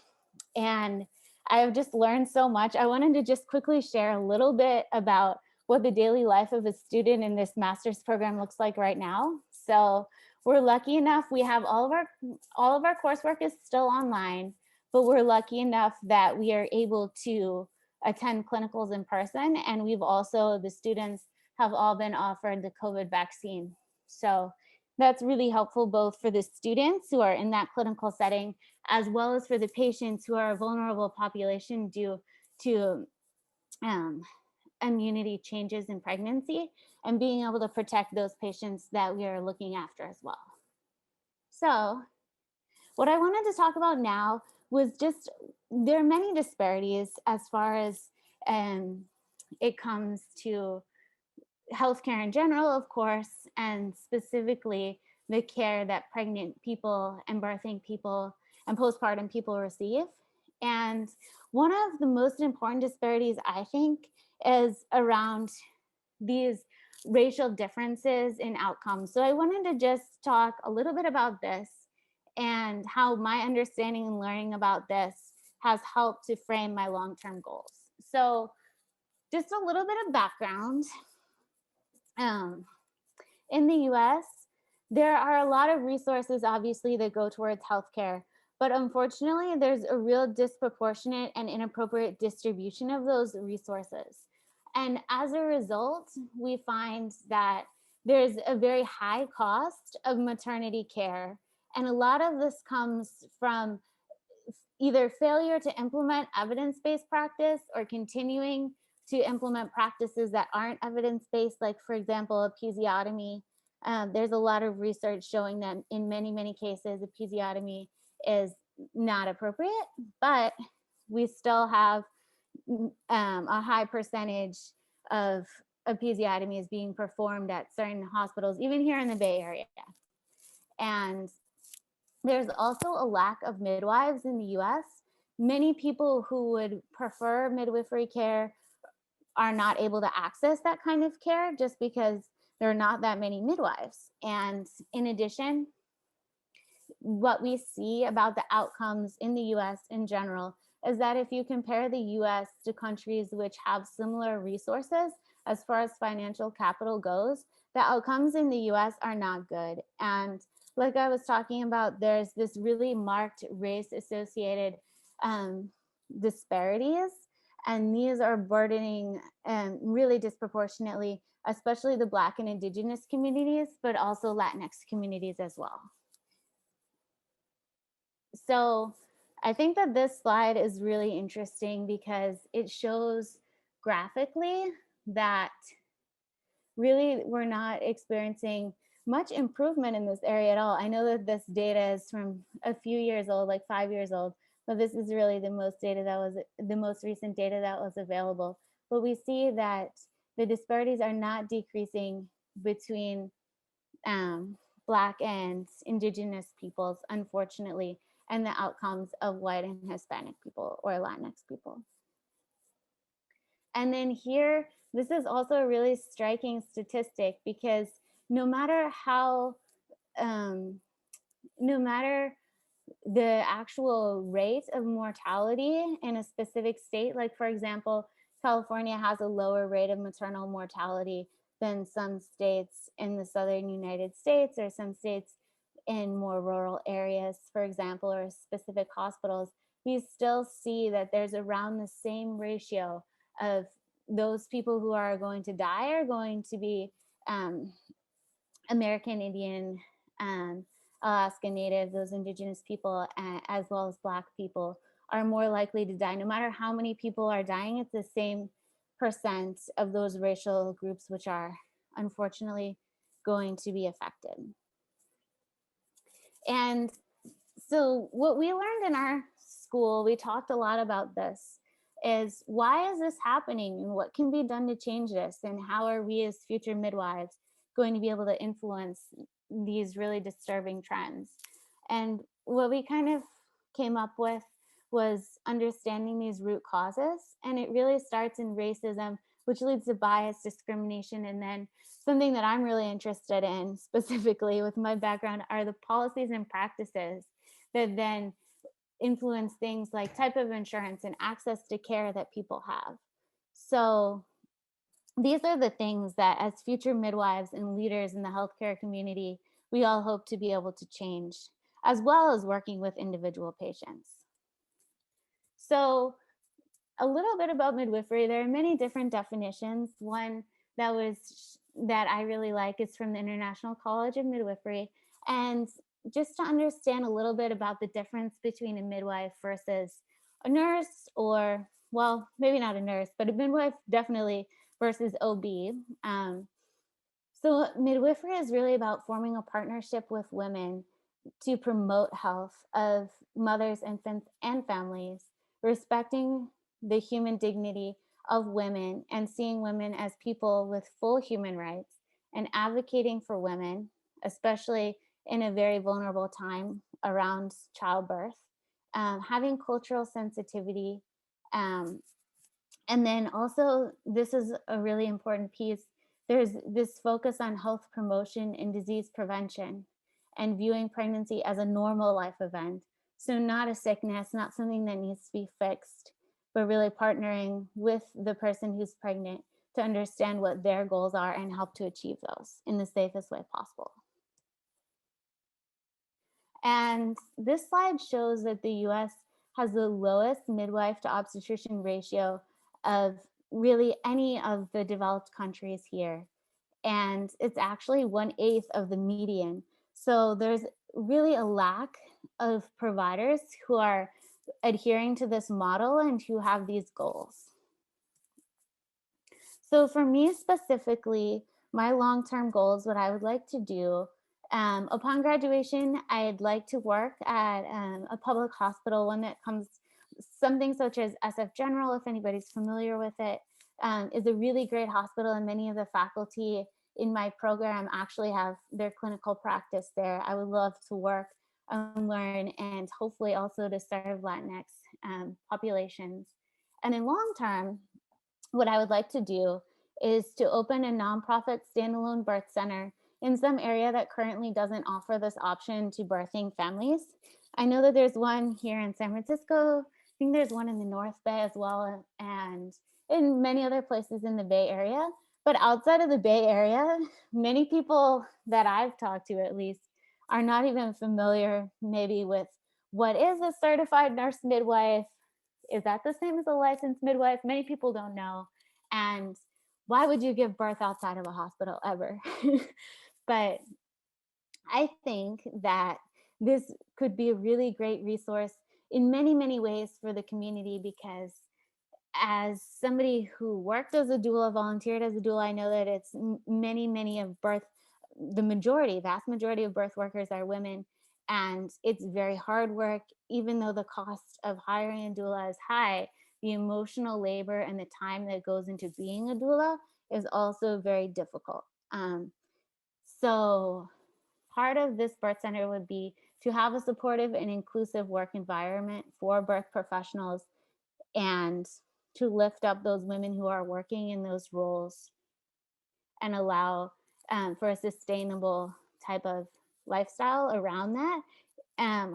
And I've just learned so much. I wanted to just quickly share a little bit about what the daily life of a student in this master's program looks like right now. So we're lucky enough, we have all of our coursework is still online, but we're lucky enough that we are able to attend clinicals in person. And we've also, the students have all been offered the COVID vaccine. So that's really helpful both for the students who are in that clinical setting, as well as for the patients who are a vulnerable population due to immunity changes in pregnancy, and being able to protect those patients that we are looking after as well. So what I wanted to talk about now was just, there are many disparities as far as it comes to healthcare in general, of course, and specifically the care that pregnant people and birthing people and postpartum people receive. And one of the most important disparities, I think, is around these racial differences in outcomes. So I wanted to just talk a little bit about this and how my understanding and learning about this has helped to frame my long-term goals. So just a little bit of background. In the US, there are a lot of resources, obviously, that go towards healthcare, but unfortunately, there's a real disproportionate and inappropriate distribution of those resources. And as a result, we find that there's a very high cost of maternity care. And a lot of this comes from either failure to implement evidence-based practice or continuing to implement practices that aren't evidence-based, like, for example, episiotomy. There's a lot of research showing that in many, many cases, episiotomy is not appropriate, but we still have a high percentage of episiotomies being performed at certain hospitals, even here in the Bay Area. And there's also a lack of midwives in the US. Many people who would prefer midwifery care are not able to access that kind of care just because there are not that many midwives. And in addition, what we see about the outcomes in the US in general is that if you compare the US to countries which have similar resources as far as financial capital goes, the outcomes in the US are not good. And like I was talking about, there's this really marked race-associated disparities. And these are burdening really disproportionately, especially the Black and Indigenous communities, but also Latinx communities as well. So I think that this slide is really interesting because it shows graphically that really we're not experiencing much improvement in this area at all. I know that this data is from a few years old, like 5 years old, but this is really the most recent data that was available. But we see that the disparities are not decreasing between Black and Indigenous peoples, unfortunately, and the outcomes of white and Hispanic people or Latinx people. And then here, this is also a really striking statistic because no matter how, no matter the actual rate of mortality in a specific state, like for example, California has a lower rate of maternal mortality than some states in the southern United States or some states in more rural areas, for example, or specific hospitals, we still see that there's around the same ratio of those people who are going to die are going to be American Indian, Alaska Native, those Indigenous people, as well as Black people are more likely to die. No matter how many people are dying, it's the same percent of those racial groups which are unfortunately going to be affected. And so what we learned in our school, we talked a lot about this, is why is this happening and what can be done to change this, and how are we as future midwives going to be able to influence these really disturbing trends? And what we kind of came up with was understanding these root causes, and it really starts in racism, which leads to bias, discrimination, and then something that I'm really interested in specifically with my background are the policies and practices that then influence things like type of insurance and access to care that people have. So these are the things that as future midwives and leaders in the healthcare community, we all hope to be able to change, as well as working with individual patients. So a little bit about midwifery. There are many different definitions. One that I really like is from the International College of Midwifery. And just to understand a little bit about the difference between a midwife versus a nurse, or, well, maybe not a nurse, but a midwife definitely versus OB. So midwifery is really about forming a partnership with women to promote health of mothers, infants, and families, respecting the human dignity of women and seeing women as people with full human rights, and advocating for women, especially in a very vulnerable time around childbirth, having cultural sensitivity. And then also, this is a really important piece, there's this focus on health promotion and disease prevention, and viewing pregnancy as a normal life event. So not a sickness, not something that needs to be fixed, but really partnering with the person who's pregnant to understand what their goals are and help to achieve those in the safest way possible. And this slide shows that the US has the lowest midwife to obstetrician ratio of really any of the developed countries here. And it's actually 1/8 of the median. So there's really a lack of providers who are adhering to this model and who have these goals. So for me specifically, my long-term goals, what I would like to do, upon graduation, I'd like to work at a public hospital, one that comes, something such as SF General, if anybody's familiar with it, is a really great hospital, and many of the faculty in my program actually have their clinical practice there. I would love to work and learn, and hopefully also to serve Latinx populations. And in long term, what I would like to do is to open a nonprofit standalone birth center in some area that currently doesn't offer this option to birthing families. I know that there's one here in San Francisco. I think there's one in the North Bay as well, and in many other places in the Bay Area. But outside of the Bay Area, many people that I've talked to at least are not even familiar maybe with what is a certified nurse midwife, is that the same as a licensed midwife? Many people don't know. And why would you give birth outside of a hospital ever? But I think that this could be a really great resource in many, many ways for the community, because as somebody who worked as a doula, volunteered as a doula, I know that it's many of vast majority of birth workers are women, and it's very hard work. Even though the cost of hiring a doula is high, the emotional labor and the time that goes into being a doula is also very difficult. So part of this birth center would be to have a supportive and inclusive work environment for birth professionals, and to lift up those women who are working in those roles and allow for a sustainable type of lifestyle around that.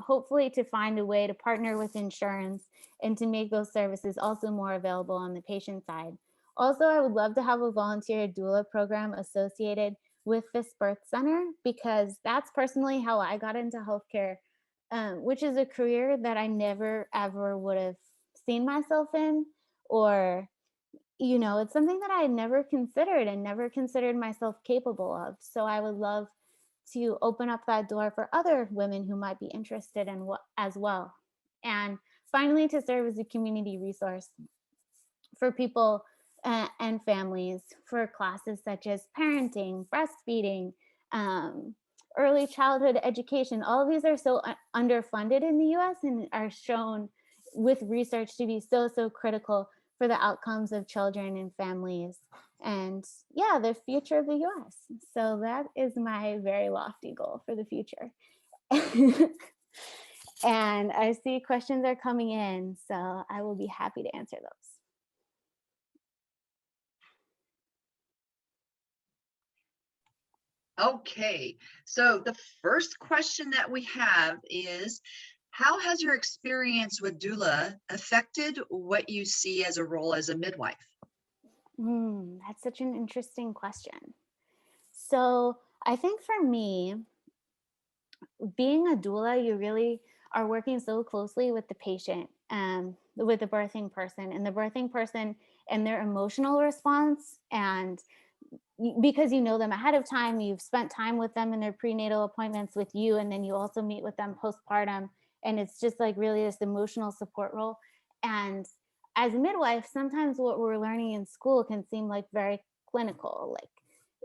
Hopefully to find a way to partner with insurance and to make those services also more available on the patient side. Also, I would love to have a volunteer doula program associated with this birth center, because that's personally how I got into healthcare, which is a career that I never ever would have seen myself in, or it's something that I had never considered and never considered myself capable of. So I would love to open up that door for other women who might be interested in as well. And finally, to serve as a community resource for people and families for classes such as parenting, breastfeeding, early childhood education. All of these are so underfunded in the US and are shown with research to be so critical for the outcomes of children and families, and the future of the US. So that is my very lofty goal for the future. And I see questions are coming in, so I will be happy to answer those. Okay, so the first question that we have is, how has your experience with doula affected what you see as a role as a midwife? That's such an interesting question. So I think for me, being a doula, you really are working so closely with the patient, with the birthing person and their emotional response. And because you know them ahead of time, you've spent time with them in their prenatal appointments with you, and then you also meet with them postpartum. And it's just like really this emotional support role. And as a midwife, sometimes what we're learning in school can seem like very clinical, like,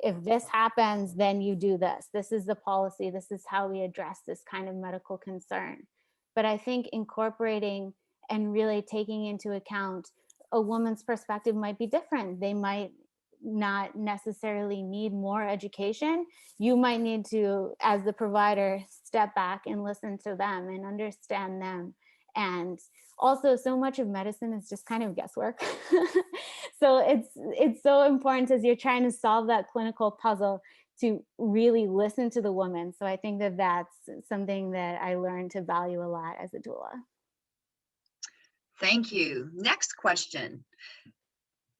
if this happens, then you do this. This is the policy. This is how we address this kind of medical concern. But I think incorporating and really taking into account a woman's perspective might be different. They might not necessarily need more education. You might need to, as the provider, step back and listen to them and understand them. And also, so much of medicine is just kind of guesswork. So it's so important as you're trying to solve that clinical puzzle to really listen to the woman. So I think that that's something that I learned to value a lot as a doula. Thank you. Next question.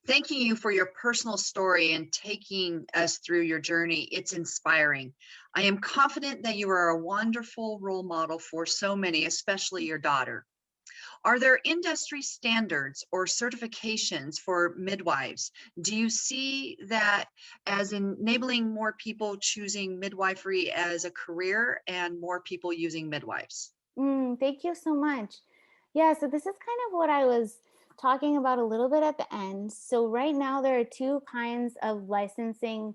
Thanking you for your personal story and taking us through your journey. It's inspiring. I am confident that you are a wonderful role model for so many, especially your daughter. Are there industry standards or certifications for midwives? Do you see that as enabling more people choosing midwifery as a career and more people using midwives? Thank you so much. Yeah, so this is kind of what I was talking about a little bit at the end. So right now there are two kinds of licensing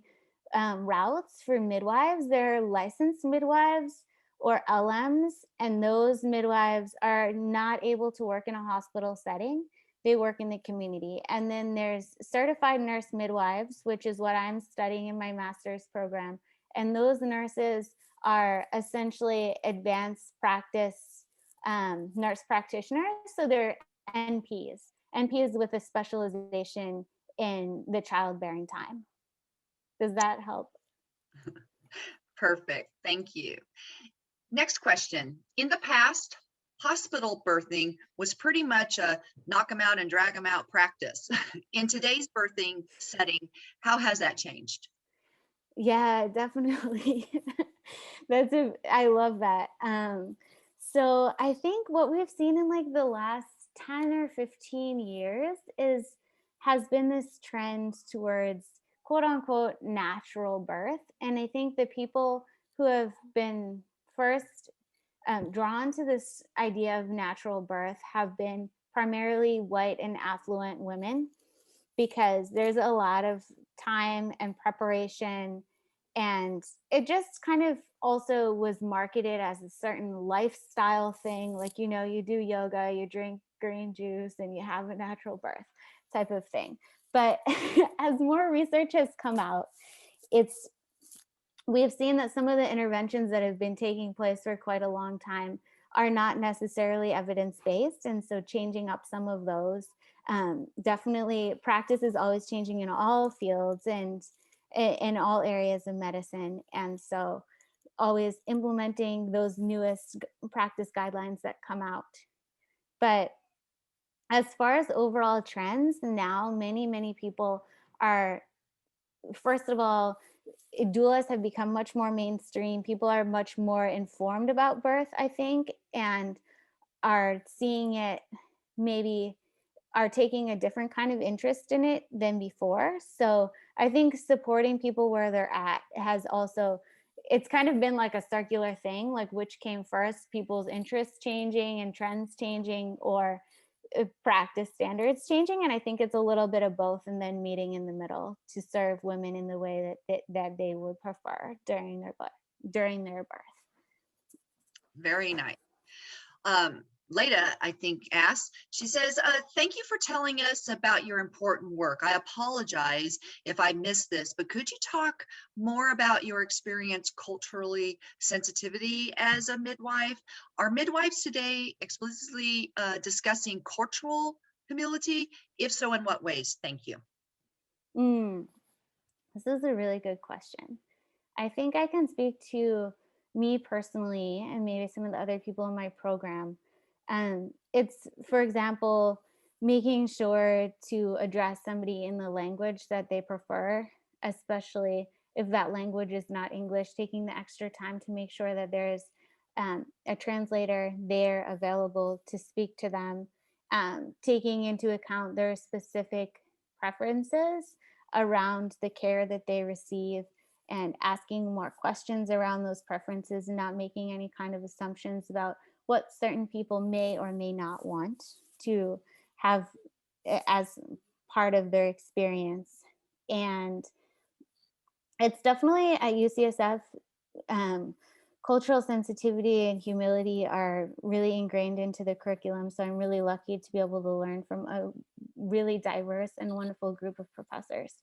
routes for midwives. There are licensed midwives, or LMs, and those midwives are not able to work in a hospital setting. They work in the community. And then there's certified nurse midwives, which is what I'm studying in my master's program. And those nurses are essentially advanced practice nurse practitioners. So they're NPs with a specialization in the childbearing time. Does that help? Perfect. Thank you. Next question. In the past, hospital birthing was pretty much a knock them out and drag them out practice. In today's birthing setting, how has that changed? Yeah, definitely. I love that. So I think what we've seen in like the last 10 or 15 years has been this trend towards quote unquote natural birth. And I think the people who have been first drawn to this idea of natural birth have been primarily white and affluent women, because there's a lot of time and preparation, and it just kind of also was marketed as a certain lifestyle thing, like, you know, you do yoga, you drink green juice, and you have a natural birth type of thing. But as more research has come out, we have seen that some of the interventions that have been taking place for quite a long time are not necessarily evidence-based. And so changing up some of those, definitely practice is always changing in all fields and in all areas of medicine. And so always implementing those newest practice guidelines that come out. But as far as overall trends, now many people are, first of all, doulas have become much more mainstream. People are much more informed about birth, I think, and are seeing it, maybe are taking a different kind of interest in it than before. So I think supporting people where they're at has also, it's kind of been like a circular thing, like which came first, people's interests changing and trends changing, or practice standards changing. And I think it's a little bit of both, and then meeting in the middle to serve women in the way that they would prefer during their birth. Very nice. Leda, I think, asked, she says, thank you for telling us about your important work. I apologize if I missed this, but could you talk more about your experience culturally sensitivity as a midwife? Are midwives today explicitly discussing cultural humility? If so, in what ways? Thank you. This is a really good question. I think I can speak to me personally and maybe some of the other people in my program. It's, for example, making sure to address somebody in the language that they prefer, especially if that language is not English, taking the extra time to make sure that there's a translator there available to speak to them, taking into account their specific preferences around the care that they receive, and asking more questions around those preferences and not making any kind of assumptions about what certain people may or may not want to have as part of their experience. And it's definitely at UCSF, cultural sensitivity and humility are really ingrained into the curriculum. So I'm really lucky to be able to learn from a really diverse and wonderful group of professors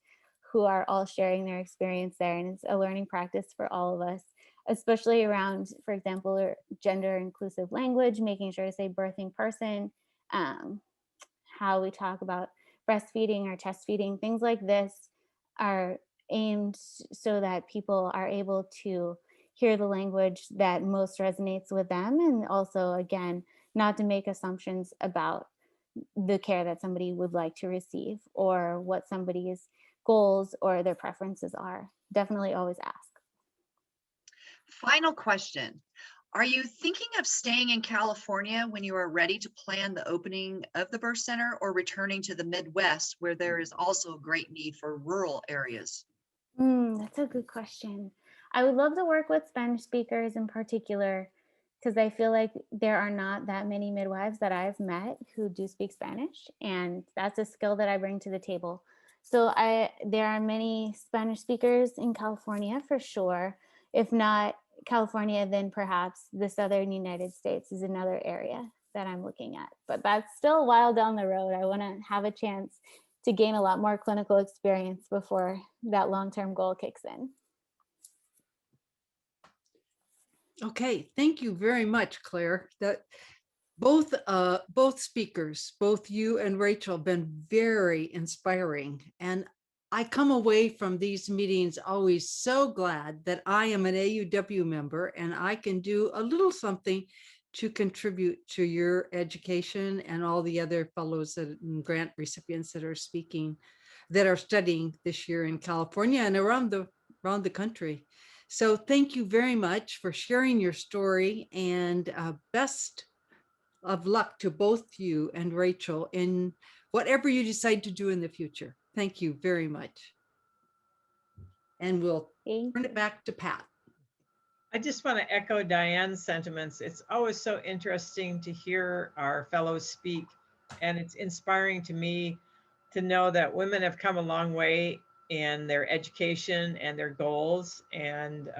who are all sharing their experience there. And it's a learning practice for all of us, especially around, for example, gender inclusive language, making sure to say birthing person, how we talk about breastfeeding or chest feeding, things like this are aimed so that people are able to hear the language that most resonates with them. And also, again, not to make assumptions about the care that somebody would like to receive or what somebody's goals or their preferences are. Definitely always ask. Final question. Are you thinking of staying in California when you are ready to plan the opening of the birth center, or returning to the Midwest where there is also a great need for rural areas? That's a good question. I would love to work with Spanish speakers in particular, because I feel like there are not that many midwives that I've met who do speak Spanish, and that's a skill that I bring to the table. So there are many Spanish speakers in California for sure. If not California, then perhaps the Southern United States is another area that I'm looking at. But that's still a while down the road. I want to have a chance to gain a lot more clinical experience before that long-term goal kicks in. Okay, thank you very much, Claire. That both speakers, both you and Rachel, have been very inspiring. And I come away from these meetings always so glad that I am an AUW member and I can do a little something to contribute to your education and all the other fellows and grant recipients that are studying this year in California and around the country. So thank you very much for sharing your story, and best of luck to both you and Rachel in whatever you decide to do in the future. Thank you very much. And we'll Thank turn you. it back to Pat. I just want to echo Diane's sentiments. It's always so interesting to hear our fellows speak, and it's inspiring to me to know that women have come a long way in their education and their goals. And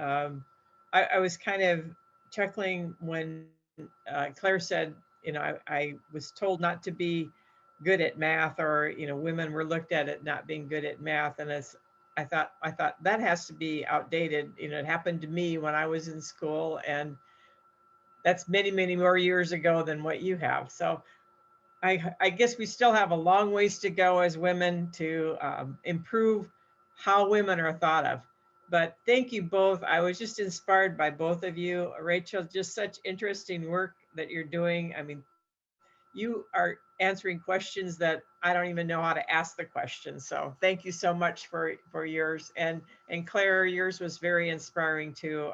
I was kind of chuckling when Claire said, you know, I was told not to be good at math, or, you know, women were looked at it not being good at math. And as I thought that has to be outdated. You know, it happened to me when I was in school, and that's many, many more years ago than what you have. So I guess we still have a long ways to go as women to improve how women are thought of. But thank you both. I was just inspired by both of you. Rachel, just such interesting work that you're doing. I mean, you are answering questions that I don't even know how to ask the questions. So thank you so much for yours. And Claire, yours was very inspiring too.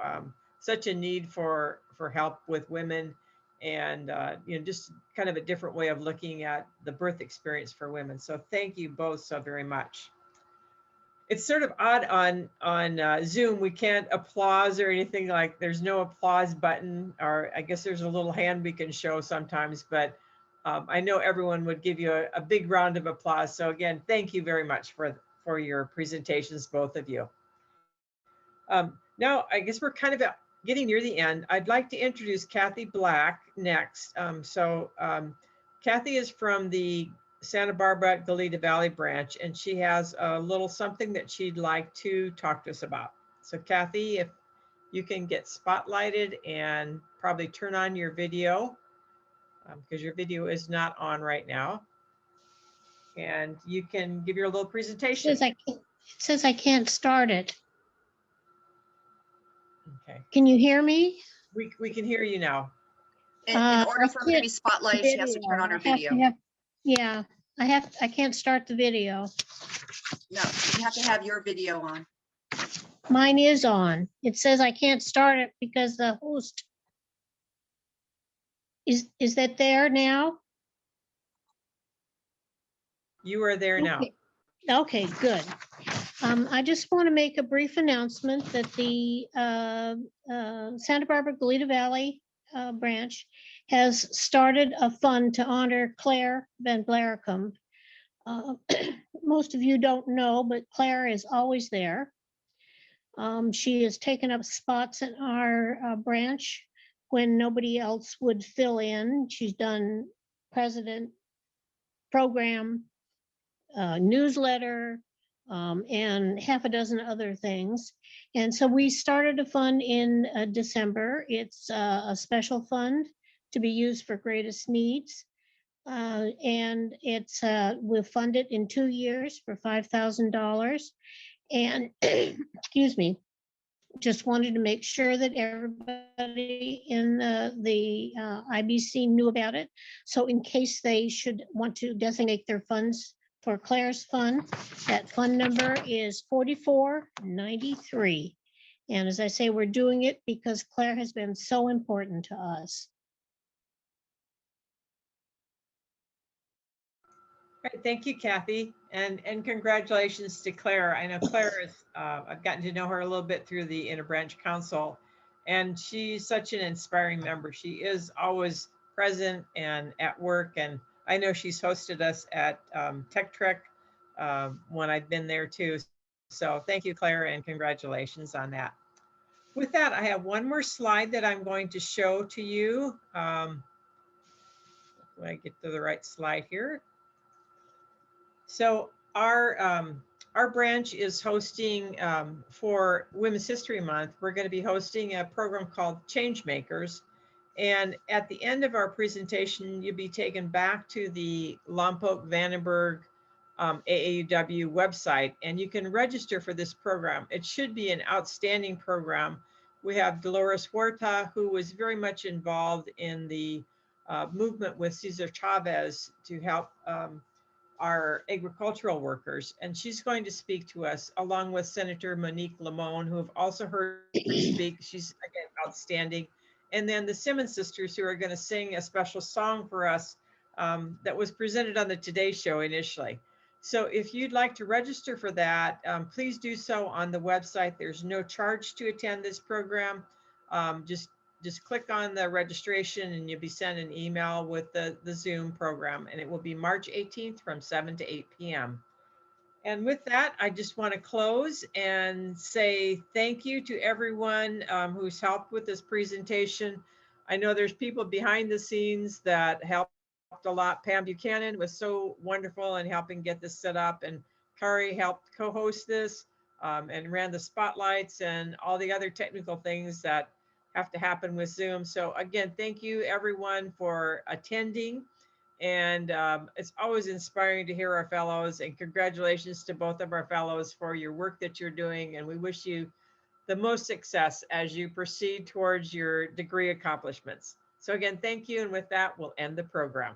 Such a need for help with women, and you know, just kind of a different way of looking at the birth experience for women. So thank you both so very much. It's sort of odd on Zoom. We can't applause or anything, like there's no applause button, or I guess there's a little hand we can show sometimes, but I know everyone would give you a big round of applause. So again, thank you very much for your presentations, both of you. Now, I guess we're kind of getting near the end. I'd like to introduce Kathy Black next. Kathy is from the Santa Barbara Goleta Valley branch, and she has a little something that she'd like to talk to us about. So Kathy, if you can get spotlighted and probably turn on your video, because your video is not on right now. And you can give your little presentation. It says I can't start it. Okay. Can you hear me? We can hear you now. In order for her to be spotlighted, she has to turn on her video. Yeah, I can't start the video. No, you have to have your video on. Mine is on. It says I can't start it because the host is that there now? You are there now. Okay, good. I just want to make a brief announcement that the Santa Barbara Goleta Valley branch has started a fund to honor Claire Van Blaricum. Most of you don't know, but Claire is always there. She has taken up spots in our branch when nobody else would fill in. She's done president, program, newsletter, and half a dozen other things. And so we started a fund in December. It's a special fund to be used for greatest needs. And it's we'll fund it in 2 years for $5,000. And excuse me, just wanted to make sure that everybody in the IBC knew about it. So in case they should want to designate their funds for Claire's fund, that fund number is 4493. And as I say, we're doing it because Claire has been so important to us. Right, thank you, Kathy, and congratulations to Claire. I know Claire is, I've gotten to know her a little bit through the Interbranch Council, and she's such an inspiring member. She is always present and at work, and I know she's hosted us at Tech Trek when I've been there too. So thank you, Claire, and congratulations on that. With that, I have one more slide that I'm going to show to you. When I get to the right slide here. So our branch is hosting for Women's History Month. We're going to be hosting a program called Change Makers. And at the end of our presentation, you'll be taken back to the Lompoc-Vandenberg AAUW website, and you can register for this program. It should be an outstanding program. We have Dolores Huerta, who was very much involved in the movement with Cesar Chavez to help our agricultural workers, and she's going to speak to us along with Senator Monique Limon, who have also heard her speak. She's again outstanding, and then the Simmons sisters, who are going to sing a special song for us that was presented on the Today Show initially. So if you'd like to register for that, please do so on the website. There's no charge to attend this program. Just click on the registration and you'll be sent an email with the Zoom program, and it will be March 18th from 7 to 8 p.m. And with that, I just want to close and say thank you to everyone who's helped with this presentation. I know there's people behind the scenes that helped a lot. Pam Buchanan was so wonderful in helping get this set up, and Kari helped co-host this and ran the spotlights and all the other technical things that have to happen with Zoom. So again, thank you everyone for attending. And it's always inspiring to hear our fellows, and congratulations to both of our fellows for your work that you're doing. And we wish you the most success as you proceed towards your degree accomplishments. So again, thank you. And with that, we'll end the program.